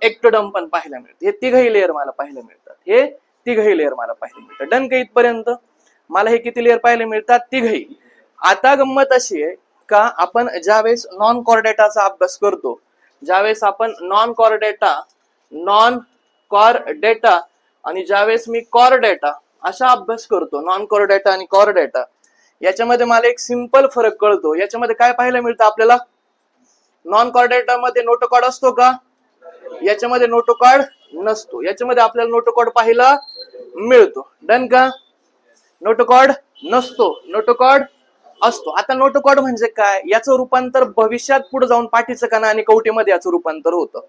एक्टोडर्म पण पाहायला मिळतो. हे 3ही लेअर मला पाहायला मिळतात. हे 3ही लेअर मला पाहायला मिळतात. डन का इथपर्यंत? मला हे किती लेअर पाहायला मिळतात? 3ही. आता गंमत अशी आहे का आपण ज्यावेळेस नॉन कॉर्डेटाचा अभ्यास करतो, ज्यावेळेस आपण नॉन कॉर्डेटा आणि ज्यावेळेस मी कॉर्डेटा असा अभ्यास करतो, नॉन कॉर्डेटा आणि कॉर्डेटा, याच्यामध्ये मला एक सिंपल फरक कळतो. याच्यामध्ये काय पाहायला मिळतं आपल्याला? नॉन कॉर्डेटा मध्ये नोटोकॉर्ड असतो का? याच्यामध्ये नोटोकॉर्ड नसतो. याच्यामध्ये आपल्याला नोटोकॉर्ड पाहायला मिळतो. डन का? नोटोकॉर्ड नसतो, नोटोकॉर्ड असतो. आता नोटोकॉर्ड म्हणजे काय? याचं रूपांतर भविष्यात पुढे जाऊन पाठीचा कणा आणि कवटीमध्ये याचं रूपांतर होतं.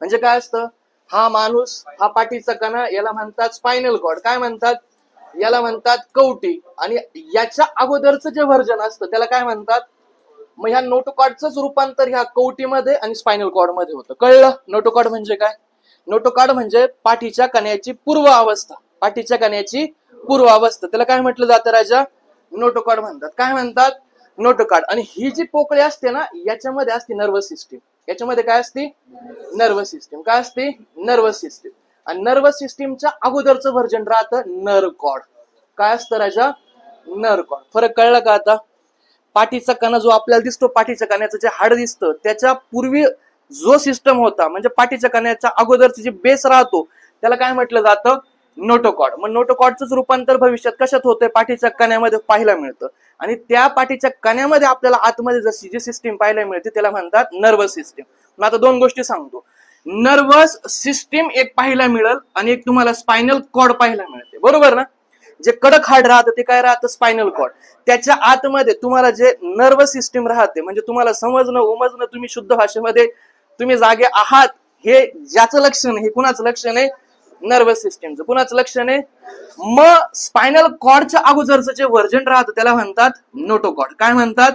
म्हणजे काय असतं? हा माणूस, हा पाठीचा कणा, याला म्हणतात स्पायनल कॉर्ड. काय म्हणतात? याला म्हणतात कवटी. आणि याच्या अगोदरचं जे व्हर्जन असतं त्याला काय म्हणतात? मग ह्या नोटोकॉर्डच रूपांतर ह्या कवटीमध्ये आणि स्पायनल कॉर्ड मध्ये होतं. कळलं? नोटोकॉर्ड म्हणजे काय? नोटोकॉर्ड म्हणजे पाठीच्या कण्याची पूर्व अवस्था. पाठीच्या कण्याची पूर्व अवस्था, त्याला काय म्हटलं जातं राजा? नोटोकॉर्ड म्हणतात. काय म्हणतात? नोटोकॉर्ड. आणि ही जी पोकळी असते ना, याच्यामध्ये असते नर्वस सिस्टीम. याच्यामध्ये काय असते? Nervous system. काय असते? Nervous system. आणि नर्वस सिस्टीमच्या अगोदरचं व्हर्जन राहतं नर्व कॉर्ड. काय असतं राजा? Nerve cord. फरक कळला का आता? पाठीचा कणा जो आपल्याला दिसतो, पाठीच्या कण्याचं जे हाड दिसतं, त्याच्या पूर्वी जो सिस्टम होता, म्हणजे पाठीच्या कण्याच्या अगोदरचे जे बेस राहतो, त्याला काय म्हटलं जातं? नोटोकॉर्ड. मग नोटोकॉर्डचं रूपांतर भविष्यात कशात होतंय? पाठीच्या कण्यामध्ये पाहायला मिळतं. आणि त्या पाठीच्या कण्यामध्ये आपल्याला आतमध्ये जशी जी सिस्टीम पाहायला मिळते त्याला म्हणतात नर्वस सिस्टीम. मग आता 2 गोष्टी सांगतो. नर्वस सिस्टीम एक पाहायला मिळेल आणि एक तुम्हाला स्पायनल कॉर्ड पाहायला मिळते. बरोबर ना? जे कडक हाड राहतं ते काय राहतं? Spinal cord. त्याच्या आतमध्ये तुम्हाला जे नर्वस सिस्टीम राहते, म्हणजे तुम्हाला समजणं उमजणं, तुम्ही शुद्ध भाषेमध्ये तुम्ही जागे आहात, हे ज्याचं लक्षण आहे, हे कुणाचं लक्षण आहे? नर्वस सिस्टीमचं. कुणाचं लक्षण आहे? मग स्पायनल कॉर्डच्या अगोदरचं जे व्हर्जन राहतं त्याला म्हणतात नोटोकॉर्ड. काय म्हणतात?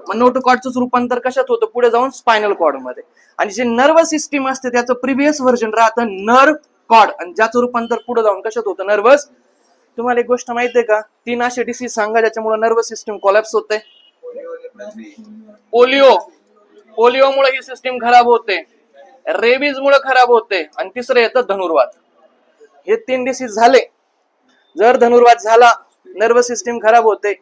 मग नोटोकॉर्डचं रूपांतर कशात होतं पुढे जाऊन? स्पायनल कॉर्ड मध्ये. आणि जे नर्वस सिस्टीम असते त्याचं प्रिव्हियस व्हर्जन राहतं नर्व कॉर्ड, आणि ज्याचं रूपांतर पुढे जाऊन कशात होतं? नर्वस. तुम्हाला एक गोष्ट माहितीये का? 3 असे डिसीज सांगा ज्याच्यामुळे नर्वस सिस्टीम कोलॅप्स होते. पोलिओमुळे ही सिस्टीम खराब होते, रेबीज मुळे खराब होते, आणि तिसरं येतं धनुर्वात. हे 3 डिसीज झाले. जर धनुर्वात झाला, नर्वस सिस्टीम खराब होते.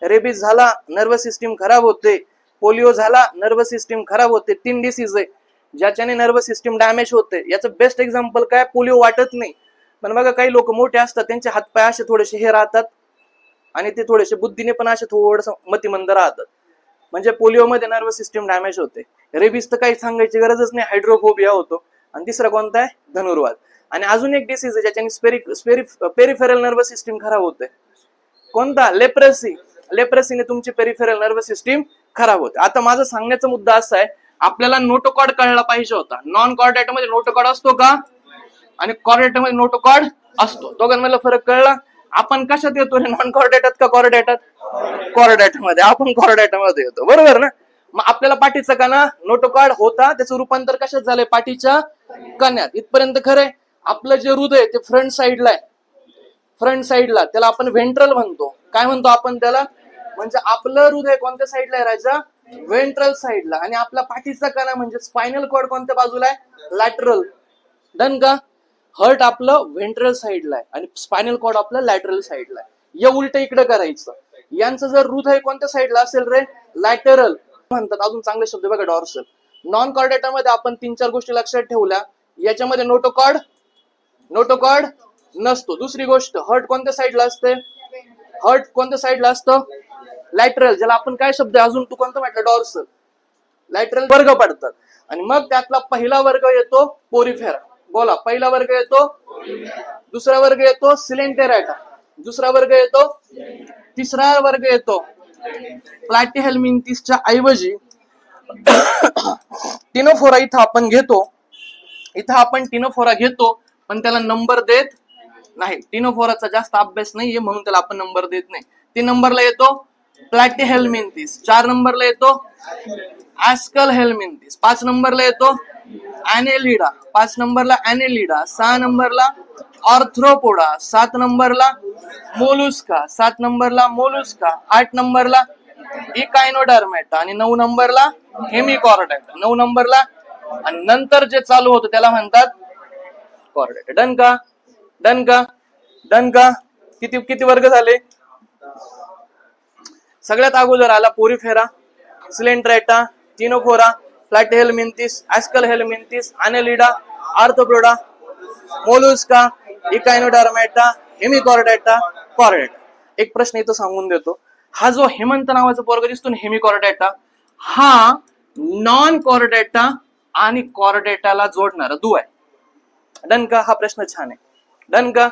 रेबीज झाला, नर्वस सिस्टीम खराब होते. पोलिओ झाला, नर्वस सिस्टीम खराब होते. 3 डिसीज आहे ज्याच्याने नर्वस सिस्टीम डॅमेज होते. याचं बेस्ट एक्झाम्पल काय? पोलिओ वाटत नाही, पण बघा काही लोक मोठे असतात, त्यांचे हातपाय असे थोडेसे हे राहतात आणि ते थोडेसे बुद्धीने पण असे थोडस मतिमंद राहतात. म्हणजे पोलिओमध्ये नर्वस सिस्टीम डॅमेज होते. रेबीज तर काही सांगायची गरजच नाही, हायड्रोफोबिया होतो. आणि तिसरा कोणता आहे, धनुर्वात. आणि अजून एक डिसीज आहे ज्याच्याने पेरिफेरल नर्वस सिस्टीम खराब होते. कोणता, लेप्रेसी. लेप्रेसीने तुमची पेरिफेरल नर्वस सिस्टीम खराब होते. आता माझा सांगण्याचा मुद्दा असा आहे, आपल्याला नोटोकॉर्ड कळला पाहिजे होता. नॉन कॉर्डेटा मध्ये नोटोकॉर्ड असतो का, आणि कॉर्डेटा मध्ये नोटोकॉर्ड असतो. दोघांमधला फरक कळला. आपण कशात येतो, नॉन कॉर्डेटात का कॉर्डेटात? कॉर्डेटा मध्ये. आपण कॉर्डेटा मध्ये येतो, बरोबर ना. मग आपल्याला पाठीचा कणा नोटोकॉर्ड होता, त्याचं रूपांतर कशात झालंय, पाठीच्या कण्यात. इथपर्यंत खरंय. आपलं जे हृदय ते फ्रंट साइडला आहे, फ्रंट साइडला, त्याला आपण व्हेंट्रल म्हणतो. काय म्हणतो आपण त्याला, म्हणजे आपलं हृदय कोणत्या साइडला आहे राजा, व्हेंट्रल साइडला. आणि आपला पाठीचा कणा म्हणजे स्पायनल कॉर्ड कोणत्या बाजूला आहे, लॅटरल. डन का. हर्ट आपलं व्हेंट्रल साइडला आहे आणि स्पायनल कॉर्ड आपलं लॅटरल साइडला आहे. या उलट इकडे करायचं. यांचं जर हृदय कोणत्या साइडला असेल रे, लॅटरल म्हणतात. अजून चांगले शब्द बघा, डॉर्सल. नॉन कॉर्डेटामध्ये आपण 3-4 गोष्टी लक्षात ठेवल्या. याच्यामध्ये नोटोकॉर्ड नसतो. दुसरी गोष्ट, हर्ट कोणत्या साइडला असते, हर्ट कोणत्या साइडला असतं, लॅटरल. ज्याला आपण काय शब्द अजून तू कोणतं म्हटलं, डॉर्सल. लॅटरल वर्ग पडतात. आणि मग त्यातला पहिला वर्ग येतो पोरिफेरा. बोला, पहिला वर्ग येतो, दुसरा वर्ग येतो सिलेंटेराटा, दुसरा वर्ग येतो, तिसरा वर्ग येतो प्लॅटीहेल्मिंथिसच्या ऐवजी टिनोफोरा. इथं आपण टिनोफोरा घेतो, पण त्याला नंबर देत नाही. टिनोफोराचा जास्त अभ्यास नाहीये म्हणून त्याला आपण नंबर देत नाही. 3 नंबरला येतो प्लॅटीहेल्मिंथिस, 4 नंबरला येतो ऍस्कल हेल्मिंथिस, 5 नंबरला येतो ॲनेलिडा, 5 नंबरला ॲनेलिडा, 6 नंबरला ऑर्थ्रोपोडा, 7 नंबरला मोलुस्का, 7 नंबरला मोलुस्का, 8 नंबरला इकायनोडर्मेटा आणि 9 नंबरला हेमिकॉर्डेटा. 9 नंबरला. आणि नंतर जे चालू होतं त्याला म्हणतात कॉर्डेटा. डन का, डन का, डन का. किती वर्ग झाले. सगळ्यात अगोदर आला porifera, coelenterata, ctenophora, platyhelminthes, aschelminthes, annelida, arthropoda, mollusca, echinodermata, hemichordata, chordata. एक प्रश्न इथं सांगून देतो. हा जो हेमंत नावाचा पोरगा दिसतो ना, हेमिकॉर्डेटा, हा नॉन कॉर्डेटा आणि कॉर्डेटाला जोडणारा दुवा आहे. डन का. हा प्रश्न छान आहे. डन का.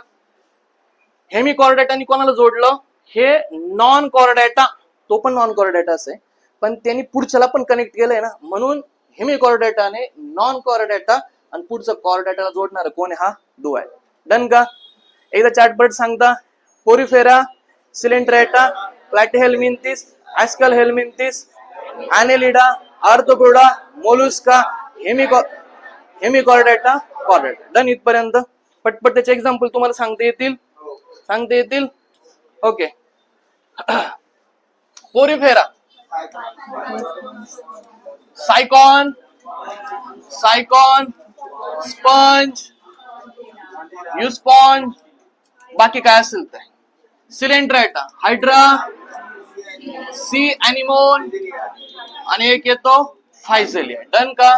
हेमिकॉर्डेटानी कोणाला जोडलं, हे नॉन कॉर्डेटा, तो पण नॉन कॉर्डेटाच आहे, पण त्यांनी पुढच्याला पण कनेक्ट केलंय ना, म्हणून हेमिकॉर्डेटाने नॉन कॉर्डेटा आणि पुढचं कॉर्डेटाला जोडणार कोण आहे, हा दुवा आहे. डन का. एकदा चार्टपट सांगता. Porifera, coelenterata, platyhelminthes, aschelminthes, annelida, arthropoda, mollusca, hemichordata, chordata. Done. इथपर्यंत पटपट त्याचे एक्झाम्पल तुम्हाला सांगता येतील. Okay. Porifera, sycon, sponge, euspongia, बाकी काय असेल ते. सिलेंट्रेटा, हायड्रा, सी अॅनिमोन आणि एक येतो फायझेलिया. डन का.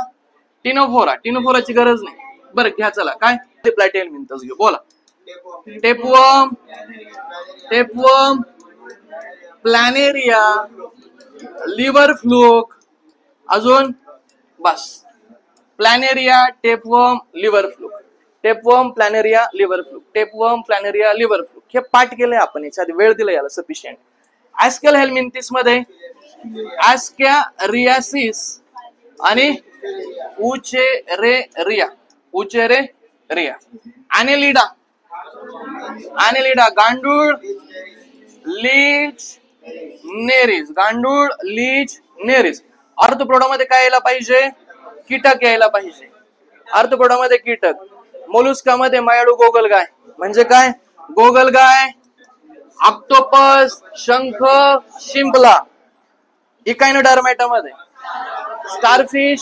टिनोफोराची गरज नाही. बरं घ्या चला. काय ते प्लॅटीहेल्मिंथस घेऊ. बोला. टेपवर्म, प्लॅनेरिया, लिव्हर फ्लूक, अजून बस. Planaria, tapeworm, liver fluke. Tapeworm, planaria, liver fluke. Tapeworm, planaria, liver fluke. हे पाठ केलंय आपण, याच्या आधी वेळ दिला याला सफिशियंट. ऍस्कल हेल्मिंथिस मध्ये ऍस्कॅरियासिस आणि उचेरेरिया. ॲनेलिडा, गांडूळ, लीच, नेरीज. ऑर्थ्रोपोडामध्ये काय यायला पाहिजे, कीटक यायला पाहिजे. ऑर्थ्रोपोडामध्ये कीटक. मोलुस्कामध्ये मायाळू गोगलगाय. म्हणजे काय, गोगलगाय, ऑक्टोपस, शंख, शिंपला. इकायनोडर्मेटामध्ये स्टारफिश,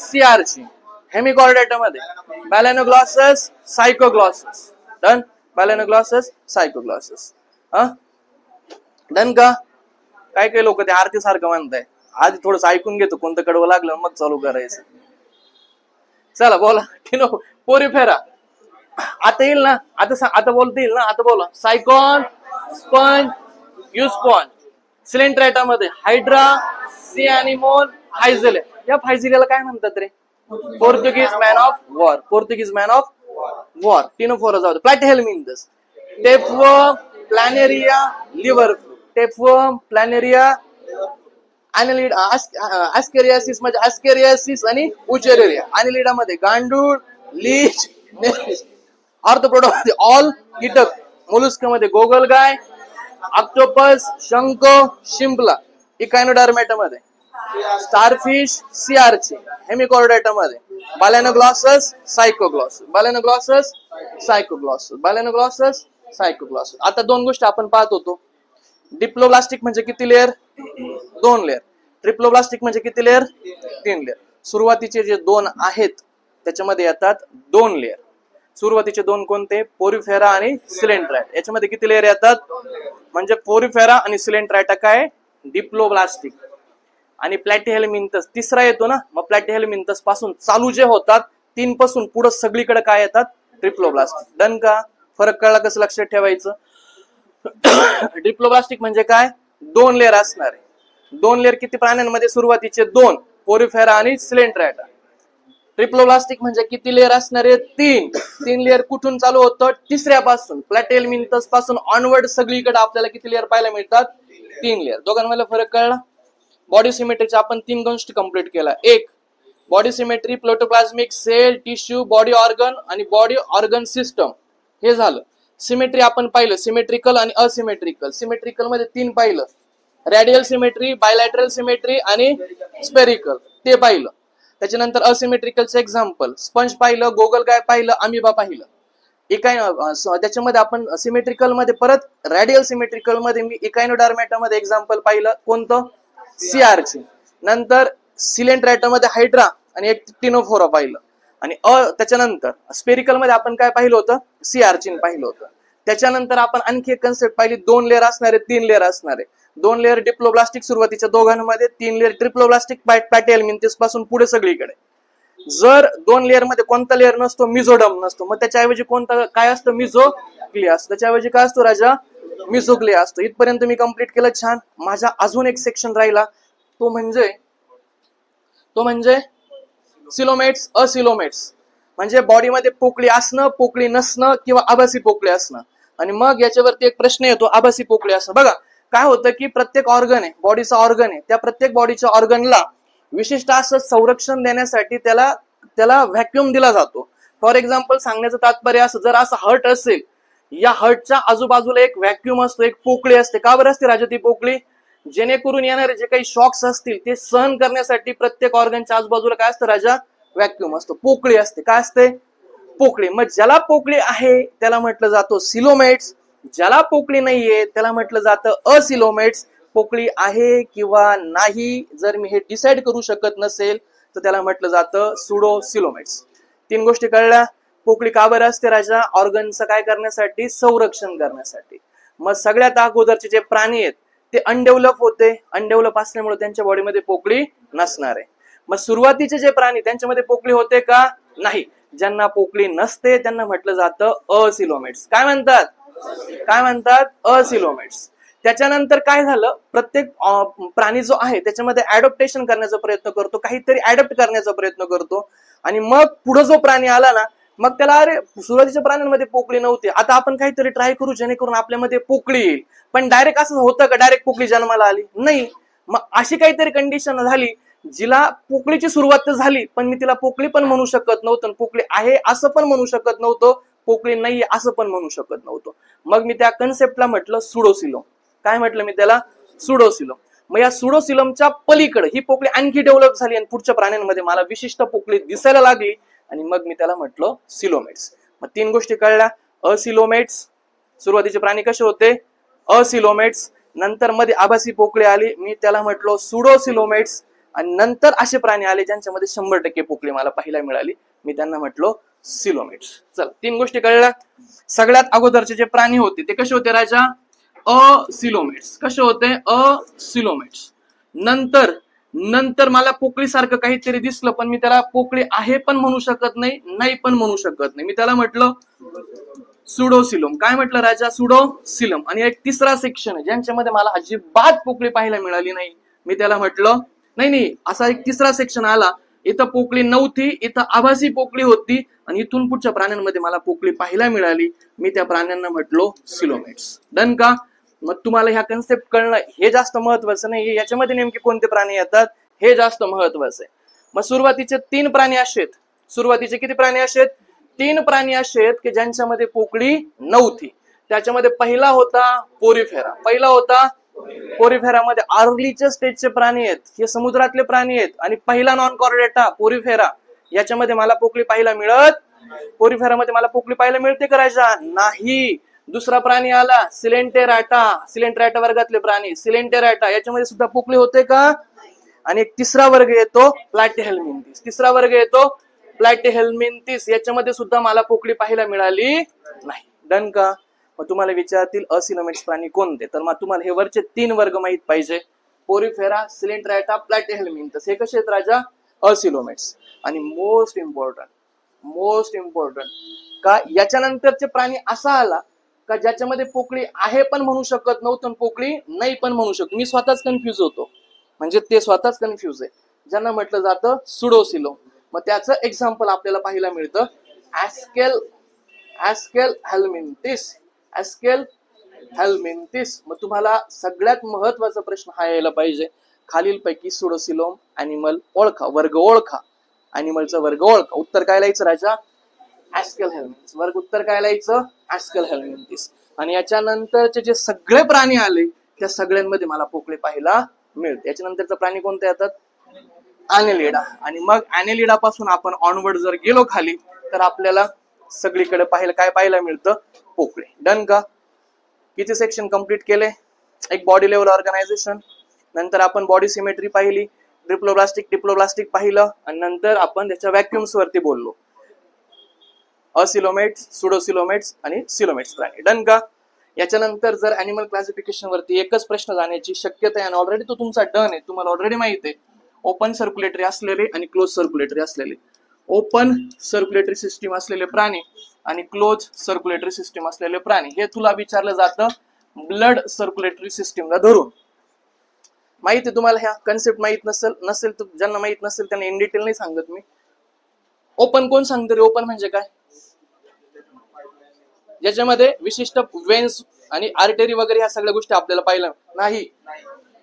सीआरची. हेमिकॉर्डेटामध्ये बॅलेनोग्लॉसस, सायकोग्लॉसस. डन. बॅलेनोग्लॉसस, सायकोग्लॉसस. डन का. काय लोक ते आरती सारखं म्हणताय. आधी थोडस ऐकून घेतो, कोणतं कडवं लागलं मग चालू करायचं. चला बोला. पोरिफेरा आता येईल ना, आता बोलता येईल ना, आता बोला. Sycon, sponge, euspongia. सिलेंट्राटामध्ये हायड्रा, सी अॅनिमोन, हायझेलिया. या हायझेलियाला काय म्हणतात रे? Portuguese man of war. Portuguese man of war. Ctenophora जाऊ. Platyhelminthes, tapeworm, planaria, liver fluke. Tapeworm, planaria, ascariasis म्हणजे ॲस्केरियासिस आणि उचेरेरिया. अॅनिलिडा मध्ये गांडूळ, लीच, ऑर्थोपोडा मध्ये ऑल कीटक, मोलुस्क मध्ये गोगलगाय, ऑक्टोपस, शंख, शिंपला. इकायनोडर्मेटा मध्ये स्टारफिश, सी आर्ची. हेमिकॉर्डेटा मध्ये बालेनोग्लॉसस, सायकोग्लॉसस. बालेनोग्लॉसस, सायकोग्लॉसस. बालेनोग्लॉसस, सायकोग्लॉसस. आता दोन गोष्टी आपण पाहत होतो. डिप्लोब्लास्टिक म्हणजे किती लेअर? 2 लेअर. ट्रिप्लोब्लास्टिक म्हणजे किती लेअर? 3 लेअर. सुरुवातीचे जे 2 आहेत त्याच्यामध्ये येतात 2 लेअर. सुरुवातीचे 2 कोणते? पोरिफेरा आणि सिलेंट्राटा. याच्यामध्ये किती लेअर येतात? म्हणजे पोरिफेरा आणि सिलेंट्राटा काय? डिप्लोब्लास्टिक. आणि प्लॅटिहेल्मिंथस तिसरा येतो ना, मग प्लॅटिहेल्मिंथस पासून चालू जे होतात 3 पासून पुढे सगळीकडे काय येतात? ट्रिप्लोब्लास्टिक. डन का? फरक कळला? कसं लक्षात ठेवायचं? डिप्लोब्लास्टिक म्हणजे काय? 2 लेअर असणार आहे. 2 लेअर किती प्राण्यांमध्ये? सुरुवातीचे 2, पोरिफेरा आणि सिलेंट्राटा. ट्रिप्लोब्लास्टिक म्हणजे किती लेअर असणार आहे? 3 लेअर कुठून चालू होतं? तिसऱ्यापासून. प्लॅटिहेल्मिंथस पासून ऑनवर्ड सगळीकडे आपल्याला किती लेअर पाहायला मिळतात? 3 लेअर. दोघांमध्ये फरक कळला? बॉडी सिमेट्रीच्या आपण 3 गोष्टी कंप्लीट केला. 1 body symmetry, protoplasmic cell, tissue, body organ आणि बॉडी ऑर्गन सिस्टम. हे झालं. सिमेट्री आपण पाहिलं, सिमेट्रिकल आणि असिमेट्रिकल. सिमेट्रिकल मध्ये 3 पाहिलं, रेडियल सिमेट्री, बायलॅटरल सिमेट्री आणि स्पेरिकल, ते पाहिलं. त्याच्यानंतर असिमेट्रिकलचं एक्झाम्पल स्पंज पाहिलं, गोगलगाय पाहिलं, अमिबा पाहिलं. त्याच्यामध्ये आपण सिमेट्रिकल मध्ये परत रेडियल सिमेट्रिकल मध्ये मी इकायनोडर्मेटा मध्ये एक्झाम्पल पाहिलं, कोणतं? सीआरची. नंतर सिलेंट्राटा मध्ये हायड्रा आणि एक टिनोफोरा पाहिलं. आणि त्याच्यानंतर स्पेरिकल मध्ये आपण काय पाहिलं होतं? सीआरचिन पाहिलं होतं. त्याच्यानंतर आपण आणखी एक कन्सेप्ट पाहिली, 2 लेअर असणारे, 3 लेअर असणारे. 2 लेअर डिप्लोब्लास्टिक सुरुवातीच्या दोघांमध्ये, 3 लेअर ट्रिप्लोब्लास्टिक प्लॅटिहेल्मिंथस पासून पुढे सगळीकडे. जर 2 लेअर मध्ये कोणता लेअर नसतो? मिझोडम नसतो. मग त्याच्याऐवजी कोणता काय असतं? मिझोग्लिया असतो. त्याच्याऐवजी काय असतो राजा? मिझोग्लिया असतो. इथपर्यंत मी कंप्लीट केलं. छान. माझा अजून एक सेक्शन राहिला, तो म्हणजे सिलोमेट्स, असिलोमेट्स. म्हणजे बॉडीमध्ये पोकळी असणं, पोकळी नसणं किंवा आभासी पोकळी असणं. आणि मग याच्यावरती एक प्रश्न येतो, आभासी पोकळी असणं. बघा काय होतं की प्रत्येक ऑर्गन आहे, बॉडीचा ऑर्गन आहे, त्या प्रत्येक बॉडीच्या ऑर्गनला विशिष्ट असं संरक्षण देण्यासाठी त्याला व्हॅक्युम दिला जातो. फॉर एक्झाम्पल सांगण्याचं तात्पर्य असं, जर असं हर्ट असेल, या हर्टच्या आजूबाजूला एक व्हॅक्युम असतो, एक पोकळी असते. का बरं असते राजा ती पोकळी? जेणेकरून येणारे जे काही शॉक्स असतील ते सहन करण्यासाठी प्रत्येक ऑर्गनच्या आजूबाजूला काय असतं राजा? व्हॅक्युम असतो, पोकळी असते. काय असते? पोकळी. मग ज्याला पोकळी आहे त्याला म्हटलं जातं सिलोमेट्स, ज्याला पोकळी नाहीये त्याला म्हटलं जातं असिलोमेट्स. पोकळी आहे किंवा नाही जर मी हे डिसाइड करू शकत नसेल तर त्याला म्हटलं जातं सुडो सिलोमेट्स. 3 गोष्टी कळल्या. पोकळी का बरं असते राजा? ऑर्गनचं काय करण्यासाठी? संरक्षण करण्यासाठी. मग सगळ्यात अगोदरचे जे प्राणी आहेत ते अनडेव्हलप होते, अनडेव्हलप असल्यामुळे त्यांच्या बॉडीमध्ये पोकळी नसणार आहे. मग सुरुवातीचे जे प्राणी त्यांच्यामध्ये पोकळी होते का? नाही. ज्यांना पोकळी नसते त्यांना म्हटलं जातं असिलोमेट्स. काय म्हणतात? असिलोमेट्स. त्याच्यानंतर काय झालं? प्रत्येक प्राणी जो आहे त्याच्यामध्ये ऍडॉप्टेशन करण्याचा प्रयत्न करतो, काहीतरी ऍडॉप्ट करण्याचा प्रयत्न करतो. आणि मग पुढे जो प्राणी आला ना, मग त्याला अरे सुरुवातीच्या प्राण्यांमध्ये पोकळी नव्हती, आता आपण काहीतरी ट्राय करू जेणेकरून आपल्यामध्ये पोकळी येईल. पण डायरेक्ट असं होतं का? डायरेक्ट पोकळी जन्माला आली? नाही. मग अशी काहीतरी कंडिशन झाली जिला पोकळीची सुरुवात तर झाली, पण मी तिला पोकळी पण म्हणू शकत नव्हतं, पोकळी आहे असं पण म्हणू शकत नव्हतं, पोकळी नाही असं पण म्हणू शकत नव्हतं. मग मी त्या कन्सेप्टला म्हटलं सुडोसिलोम. काय म्हटलं मी त्याला? सुडोसिलोम. मग या सुडोसिलोमच्या पलीकडे ही पोकळी आणखी डेव्हलप झाली आणि पुढच्या प्राण्यांमध्ये मला विशिष्ट पोकळी दिसायला लागली आणि मग मी त्याला म्हटलं सिलोमेट्स. मग 3 गोष्टी कळल्या. असिलोमेट्स, सुरुवातीचे प्राणी कसे होते? असिलोमेट्स. नंतर मध्ये आभासी पोकळी आली, मी त्याला म्हटलो सुडोसिलोमेट्स. आणि नंतर असे प्राणी आले ज्यांच्यामध्ये 100% पोकळी मला पाहायला मिळाली, मी त्यांना म्हटलो सिलोमेट्स. चला 3 गोष्टी कळल्या. सगळ्यात अगोदरचे जे प्राणी होते ते कसे होते राजा? असिलोमेट्स. कसे होते? असिलोमेट्स. नंतर मला पोकळी सारखं काहीतरी दिसलं, पण मी त्याला पोकळी आहे पण म्हणू शकत नाही, नाही पण म्हणू शकत नाही, मी त्याला म्हटलं सुडोसिलम. काय म्हटलं राजा? सुडोसिलम. आणि एक तिसरा सेक्शन आहे ज्यांच्यामध्ये मला अजिबात पोकळी पाहायला मिळाली नाही, मी त्याला म्हटलं नाही, असा एक तिसरा सेक्शन आला, इथं पोकळी नव्हती, इथं आभासी पोकळी होती, आणि इथून पुढच्या प्राण्यांमध्ये मला पोकळी पाहायला मिळाली, मी त्या प्राण्यांना म्हटलो सिलोमेट्स. डन का? मग तुम्हाला ह्या कन्सेप्ट कळणं हे जास्त महत्वाचं नाही, याच्यामध्ये नेमके कोणते प्राणी येतात हे जास्त महत्वाचं आहे. मग सुरुवातीचे 3 प्राणी असे आहेत. सुरुवातीचे किती प्राणी असे आहेत? 3 प्राणी असे आहेत की ज्यांच्यामध्ये पोकळी नव्हती. त्याच्यामध्ये पहिला होता पोरिफेरा. पहिला होता पोरिफेरामध्ये अर्लीच्या स्टेजचे प्राणी आहेत, हे समुद्रातले प्राणी आहेत. आणि पहिला नॉन कॉर्डेटा पोरिफेरा, याच्यामध्ये मला पोकळी पाहायला मिळत, पोरिफेरामध्ये मला पोकळी पाहायला मिळते करायचा नाही. दुसरा प्राणी आला सिलेंटेराटा. सिलेंटेराटा वर्गातले प्राणी सिलेंटेराटा, याच्यामध्ये सुद्धा पोकळी होते का? आणि एक तिसरा वर्ग येतो प्लॅटिहेल्मिंथिस. तिसरा वर्ग येतो प्लॅटिहेल्मिंथिस, याच्यामध्ये सुद्धा मला पोकळी पाहायला मिळाली नाही. डन का? मग तुम्हाला विचारतील असिलोमेट्स प्राणी कोणते, तर मग तुम्हाला हे वरचे 3 वर्ग माहित पाहिजे, पोरिफेरा, सिलेंटेराटा, प्लॅटिहेल्मिंथिस. हे कसे आहेत राजा? असिलोमेट्स. आणि मोस्ट इम्पॉर्टंट का याच्यानंतरचे प्राणी असा आला का ज्याच्यामध्ये पोकळी आहे पण म्हणू शकत नव्हतं, पोकळी नाही पण म्हणू शकत. मी स्वतःच कन्फ्युज होतो, म्हणजे ते स्वतःच कन्फ्युज आहे, ज्यांना म्हटलं जातं सुडोसिलोम. मग त्याचं एक्झाम्पल आपल्याला पाहायला मिळतं ऍस्केल हेल्मिंथिस. मग तुम्हाला सगळ्यात महत्वाचा प्रश्न हा यायला पाहिजे, खालीलपैकी सुडोसिलोम अॅनिमल ओळखा, वर्ग ओळखा. अॅनिमलचा वर्ग ओळखा. उत्तर काय लिहायचं राजा? ऍस्केल हेल्मिंथिस. वर्ग उत्तर काय लिहायचं? ऍस्केल हेल्मिंथिस. आणि याच्यानंतरचे जे सगळे प्राणी आले त्या सगळ्यांमध्ये मला पोकळी पाहायला मिळते. याच्यानंतरचा प्राणी कोणते येतात? ॲनेलिडा. आणि मग ॲनेलिडा पासून आपण ऑनवर्ड जर गेलो खाली तर आपल्याला सगळीकडे काय पाहायला मिळतं? पोकळी. डन का? किती सेक्शन कंप्लीट केले? एक बॉडी लेवल ऑर्गनायझेशन, नंतर आपण बॉडी सिमेट्री पाहिली, डिप्लोब्लास्टिक पाहिलं, आणि नंतर आपण त्याच्या व्हॅक्युम्स वरती बोललो. असिलोमेट्स, सुडोसिलोमेट्स आणि सिलोमेट्स प्राणी. डन का? याच्यानंतर जर अॅनिमल क्लासिफिकेशन वरती एकच प्रश्न जाण्याची शक्यता आहे, आणि ऑलरेडी तो तुमचा डन आहे, तुम्हाला ऑलरेडी माहिती आहे, ओपन सर्क्युलेटरी असलेले आणि क्लोज सर्क्युलेटरी असलेले. ओपन सर्क्युलेटरी सिस्टीम असलेले प्राणी आणि क्लोज सर्क्युलेटरी सिस्टीम असलेले प्राणी, हे तुला विचारलं जातं ब्लड सर्क्युलेटरी सिस्टीमला धरून. माहिती आहे तुम्हाला? ह्या कन्सेप्ट माहित नसेल तर ज्यांना माहित नसेल त्यांना इन डिटेल नाही सांगत मी. ओपन कोण सांगतो रे? ओपन म्हणजे काय? ज्याच्यामध्ये विशिष्ट वेन्स आणि आर्टरी वगैरे ह्या सगळ्या गोष्टी आपल्याला पाहिलं नाही.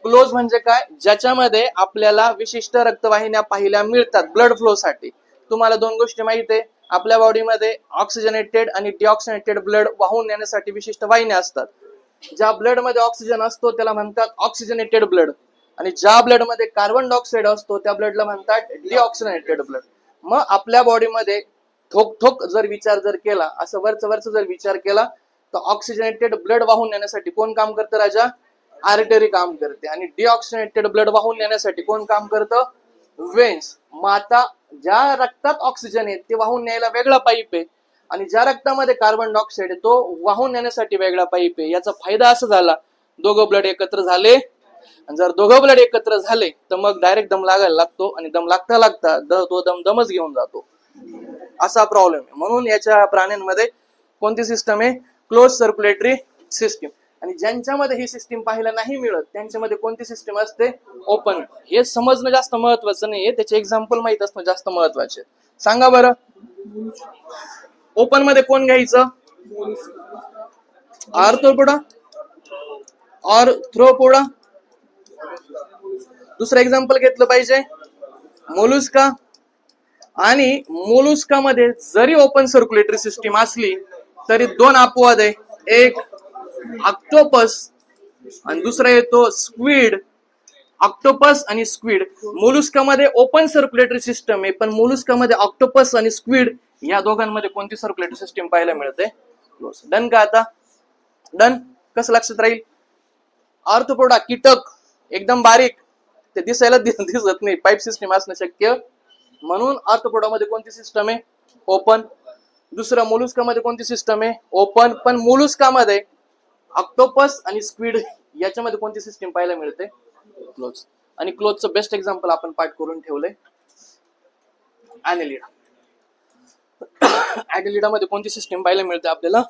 क्लोज म्हणजे काय? ज्याच्यामध्ये आपल्याला विशिष्ट रक्तवाहिन्या पाहायला मिळतात ब्लड फ्लो साठी. तुम्हाला 2 गोष्टी माहिती आहे, आपल्या बॉडीमध्ये ऑक्सिजनेटेड आणि डिऑक्सिजनेटेड ब्लड वाहून नेण्यासाठी विशिष्ट वाहिन्या असतात. ज्या ब्लड मध्ये ऑक्सिजन असतो त्याला म्हणतात ऑक्सिजनेटेड ब्लड, आणि ज्या ब्लड मध्ये कार्बन डायऑक्साइड असतो त्या ब्लडला म्हणतात डिऑक्सिजनेटेड ब्लड. मग आपल्या बॉडीमध्ये ठोक जर विचार केला, असं वरच जर विचार केला, तर ऑक्सिजनेटेड ब्लड वाहून नेण्यासाठी कोण काम करतं राजा? आर्टरी काम करते. आणि डिऑक्सिजनेटेड ब्लड वाहून नेण्यासाठी कोण काम करतं? वेन्स. मग आता ज्या रक्तात ऑक्सिजन आहे ते वाहून न्यायला वेगळा पाईप आहे, आणि ज्या रक्तामध्ये कार्बन डायऑक्साइड आहे तो वाहून नेण्यासाठी वेगळा पाईप आहे. याचा फायदा असा झाला, दोघं ब्लड एकत्र झाले, आणि जर दोघं ब्लड एकत्र झाले तर मग डायरेक्ट दम लागायला लागतो, आणि दम लागता तो दमच घेऊन जातो. असा प्रॉब्लेम आहे. म्हणून याच्या प्राण्यांमध्ये कोणती सिस्टम आहे? Close circulatory system. आणि ज्यांच्यामध्ये ही सिस्टीम पाहायला नाही मिळत त्यांच्यामध्ये कोणती सिस्टीम असते? ओपन. हे समजणं जास्त महत्वाचं नाहीये, त्याचे एक्झाम्पल माहित असणं जास्त महत्वाचे. सांगा बरं, ओपन मध्ये कोण घ्यायचं? आर्थ्रोपोडा. दुसरं एक्झाम्पल घेतलं पाहिजे मोलुस्का. आणि मोलुस्का मध्ये जरी ओपन सर्क्युलेटरी सिस्टीम असली तरी 2 अपवाद आहे. एक ऑक्टोपस आणि दुसरा येतो स्क्विड. ऑक्टोपस आणि स्क्विड. मोलुस्का मध्ये ओपन सर्क्युलेटरी सिस्टम आहे, पण मोलुस्का मध्ये ऑक्टोपस आणि स्क्विड या दोघांमध्ये कोणती सर्क्युलेटरी सिस्टीम पाहायला मिळते? क्लोज. डन का? आता डन. कसं लक्षात राहील? आर्थ्रोपोडा कीटक एकदम बारीक, ते दिसायला दिसत नाही, पाईप सिस्टीम असणं शक्य, म्हणून आर्थ्रोपोडा मध्ये कोणती सिस्टम आहे? ओपन. दुसरं मोलुस्का मध्ये कोणती सिस्टम आहे? ओपन. पण मोलुस्का मध्ये ऑक्टोपस आणि स्क्विड याच्यामध्ये कोणती सिस्टीम पाहायला मिळते? क्लोज. आणि क्लोजचं बेस्ट एक्झाम्पल आपण पाठ करून ठेवलंय ॲनेलिडा. ॲनेलिडा मध्ये कोणती सिस्टीम पाहायला मिळते आपल्याला?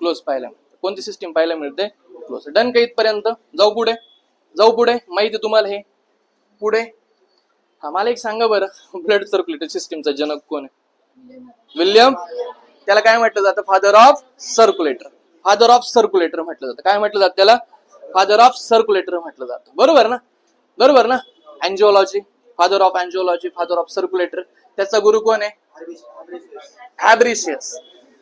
क्लोज पाहायला मिळते. कोणती सिस्टीम पाहायला मिळते? क्लोज. डन का इथपर्यंत? जाऊ पुढे माहिती तुम्हाला हे पुढे. हा मला एक सांगा बरं, ब्लड सर्क्युलेटरी सिस्टीमचा जनक कोण आहे? विल्यम. त्याला काय म्हटलं जातं? Father of circulatory. Father of circulatory म्हटलं जातं. काय म्हटलं जातं त्याला? फादर ऑफ सर्क्युलेटर म्हटलं जातं. बरोबर ना? बरोबर ना? Angiology, father of angiology, father of circulator. त्याचा गुरु कोण आहे? फॅब्रिशियस.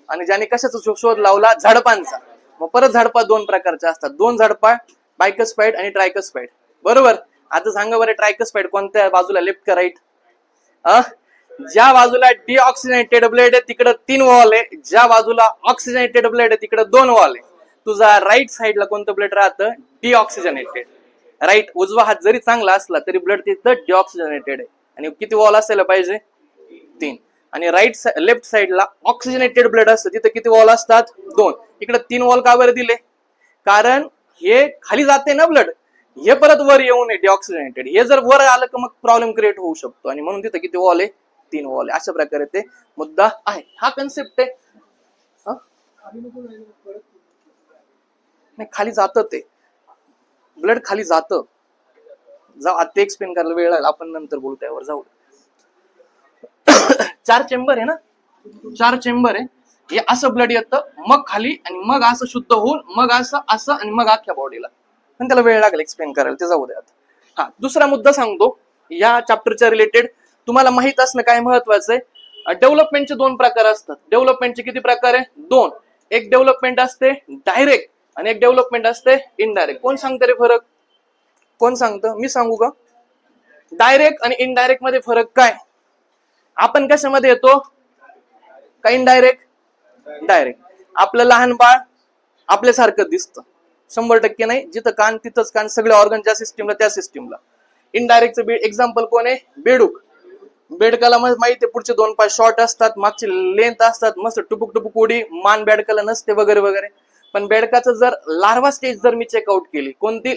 आणि ज्याने कशाचा शोध लावला? झाडपांचा. मग परत झाडपा दोन प्रकारचे असतात. दोन झाडपा, बायकस्पाइड आणि ट्रायकस्पाइड. बरोबर. आता सांगा बरं, ट्रायकस्पाइड कोणत्या बाजूला, लेफ्ट का राईट? ज्या बाजूला डिऑक्सिजनेटेड ब्लड आहे तिकडे 3 वॉल आहे, ज्या बाजूला ऑक्सिजनेटेड ब्लड आहे तिकडे 2 वॉल आहे. तुझा राईट साइडला कोणतं ब्लड राहतं? डिऑक्सिजनेटेड. राईट उजवा हात जरी चांगला असला तरी ब्लड तिथं डिऑक्सिजनेटेड आहे. आणि किती वॉल असायला पाहिजे? 3. आणि लेफ्ट साइडला ऑक्सिजनेटेड ब्लड असतं, तिथे किती वॉल असतात? 2. इकडे 3 वॉल का बरं दिले? कारण हे खाली जाते ना ब्लड, हे परत वर येऊ नये डिऑक्सिजनेटेड. हे जर वर आलं तर मग प्रॉब्लेम क्रिएट होऊ शकतो. आणि म्हणून तिथे किती वॉल आहे? 3 वॉल आहे. अशा प्रकारे ते मुद्दा आहे. हा कन्सेप्ट आहे. नाही, खाली जातं ते ब्लड, खाली जातं. आता एक्सप्लेन करायला वेळ लागेल, आपण नंतर बोलू त्यावर. जाऊ. 4 चेंबर आहे ना, 4 चेंबर आहे. हे असं ब्लड येतं, मग खाली, आणि मग असं शुद्ध होऊन, मग असं आणि मग अख्ख्या बॉडीला. पण त्याला वेळ लागेल एक्सप्लेन करायला, ते जाऊ द्या आता. हा दुसरा मुद्दा सांगतो या चॅप्टरच्या रिलेटेड. तुम्हाला माहित असणं काय महत्वाचं आहे? डेव्हलपमेंटचे 2 प्रकार असतात. डेव्हलपमेंटचे किती प्रकार आहे? 2. एक डेव्हलपमेंट असते डायरेक्ट आणि एक डेव्हलपमेंट असते इनडायरेक्ट. कोण सांगतं रे फरक? कोण सांगतं? मी सांगू का? डायरेक्ट आणि इनडायरेक्ट मध्ये फरक काय? आपण कशामध्ये येतो? का इनडायरेक्ट? डायरेक्ट. आपलं लहान बाळ आपल्यासारखं दिसतं 100% नाही. जिथं कान तिथंच कान, सगळे ऑर्गन ज्या सिस्टीमला त्या सिस्टीमला. इनडायरेक्टचं एक्झाम्पल कोण आहे? बेडूक. बेडकाला माहिती आहे पुढचे 2 पाय शॉर्ट असतात, मागची लेंथ असतात, मस्त टुपुक टुपुक उडी, मान बेडकाला नसते वगैरे वगैरे. पण बेडकाचं जर लार्वा स्टेज जर मी चेकआउट केली, कोणती?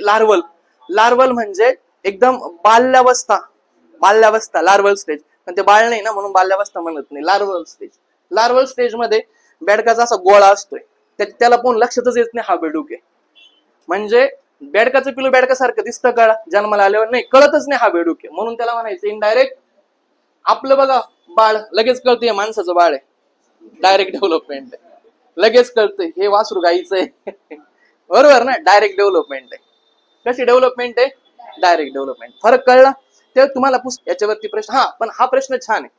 लार्वल म्हणजे एकदम बाल्यावस्था लार्वल स्टेज. पण ते बाळ नाही ना, म्हणून बाल्यावस्था म्हणत नाही, लार्वल स्टेज मध्ये बेडकाचा असा गोळा असतोय, त्याला पण लक्षातच येत नाही हा बेडूक आहे. म्हणजे बेडकाचं पिलू बेडकासारखं दिसतं का जन्माला आल्यावर? नाही, कळतच नाही हा बेडूक आहे. म्हणून त्याला म्हणायचं इनडायरेक्ट. आपलं बघा बाळ, लगेच कळतं हे माणसाचं बाळ आहे, डायरेक्ट डेव्हलपमेंट आहे. लगेच कळतं हे वासरू गाईचं आहे. बरोबर ना? डायरेक्ट डेव्हलपमेंट आहे. कशी डेव्हलपमेंट आहे? Direct development. फरक कळला? ते तुम्हाला याच्यावरती प्रश्न. हा पण हा प्रश्न छान आहे,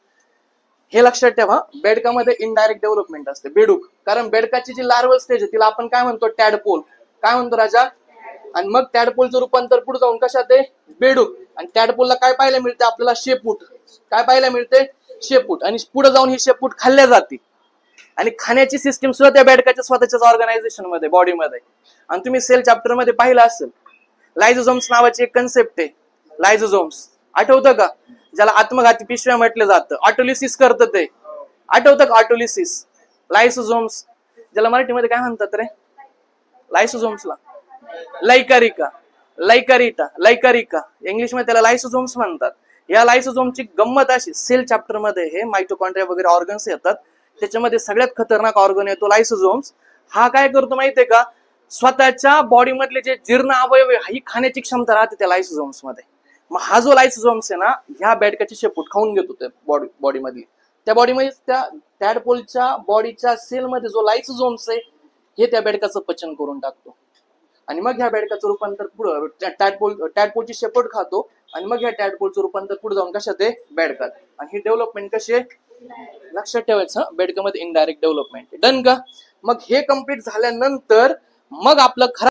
हे लक्षात ठेवा. बेडकामध्ये इनडायरेक्ट डेव्हलपमेंट असते. बेडूक, कारण बेडकाची जी लार्वल स्टेज आहे तिला आपण काय म्हणतो? टॅडपोल. काय म्हणतो राजा? आणि मग टॅडपोलचं रूपांतर पुढे जाऊन कशात आहे? बेडूक. आणि टॅडपोलला काय पाहायला मिळते आपल्याला? शेपूट. काय पाहायला मिळते? शेपूट. आणि पुढे जाऊन ही शेपूट खाल्ल्या जाते. आणि खाण्याची सिस्टीम सुद्धा त्या बेडकाच्या स्वतःच्याच ऑर्गनायझेशन मध्ये, बॉडीमध्ये. आणि तुम्ही सेल चॅप्टर मध्ये पाहिलं असेल, लायझोझोम्स नावाची एक कन्सेप्ट आहे. लायझोझोम्स आठवतं का? ज्याला आत्मघाती पिशव्या म्हटलं जातं. ऑटोलिसिस करतं ते, आठवतं का? ऑटोलिसिस. लायसोझोम्स, ज्याला मराठीमध्ये काय म्हणतात रे? लायसोझोम्सला लायकारिका. इंग्लिश मध्ये त्याला लायसोझोम्स म्हणतात. या लायसोझोमची गंमत अशी, सेल चॅप्टर मध्ये हे मायटोकॉन्ड्रिया वगैरे ऑर्गन्स येतात, त्याच्यामध्ये सगळ्यात खतरनाक ऑर्गन येतो लायसोझोम्स. हा काय करतो माहितीये का? स्वतःच्या बॉडी मधले जे जीर्ण अवयव ही खाण्याची क्षमता राहते त्या लायसोझोम्स मध्ये. मग हा जो लायसोझोम्स आहे ना, ह्या बेडकाची शेपूट खाऊन घेतो त्या बॉडी मधली. त्या बॉडीमध्ये त्या टॅडपोलच्या बॉडीच्या सेल मध्ये जो लायसोझोम्स आहे हे त्या बेडकाचं पचन करून टाकतो. आणि मग ह्या बेडकाचं रूपांतर पुढं टॅडपोलची शेपूट खातो. आणि मग ह्या टॅडपोलचं रूपांतर पुढे जाऊन कशात आहे? बेडकात. आणि ही डेव्हलपमेंट कशी आहे? लक्षात ठेवायचं, बेडकामध्ये इनडायरेक्ट डेव्हलपमेंट. डन का? मग हे कम्प्लीट झाल्यानंतर मग आपलं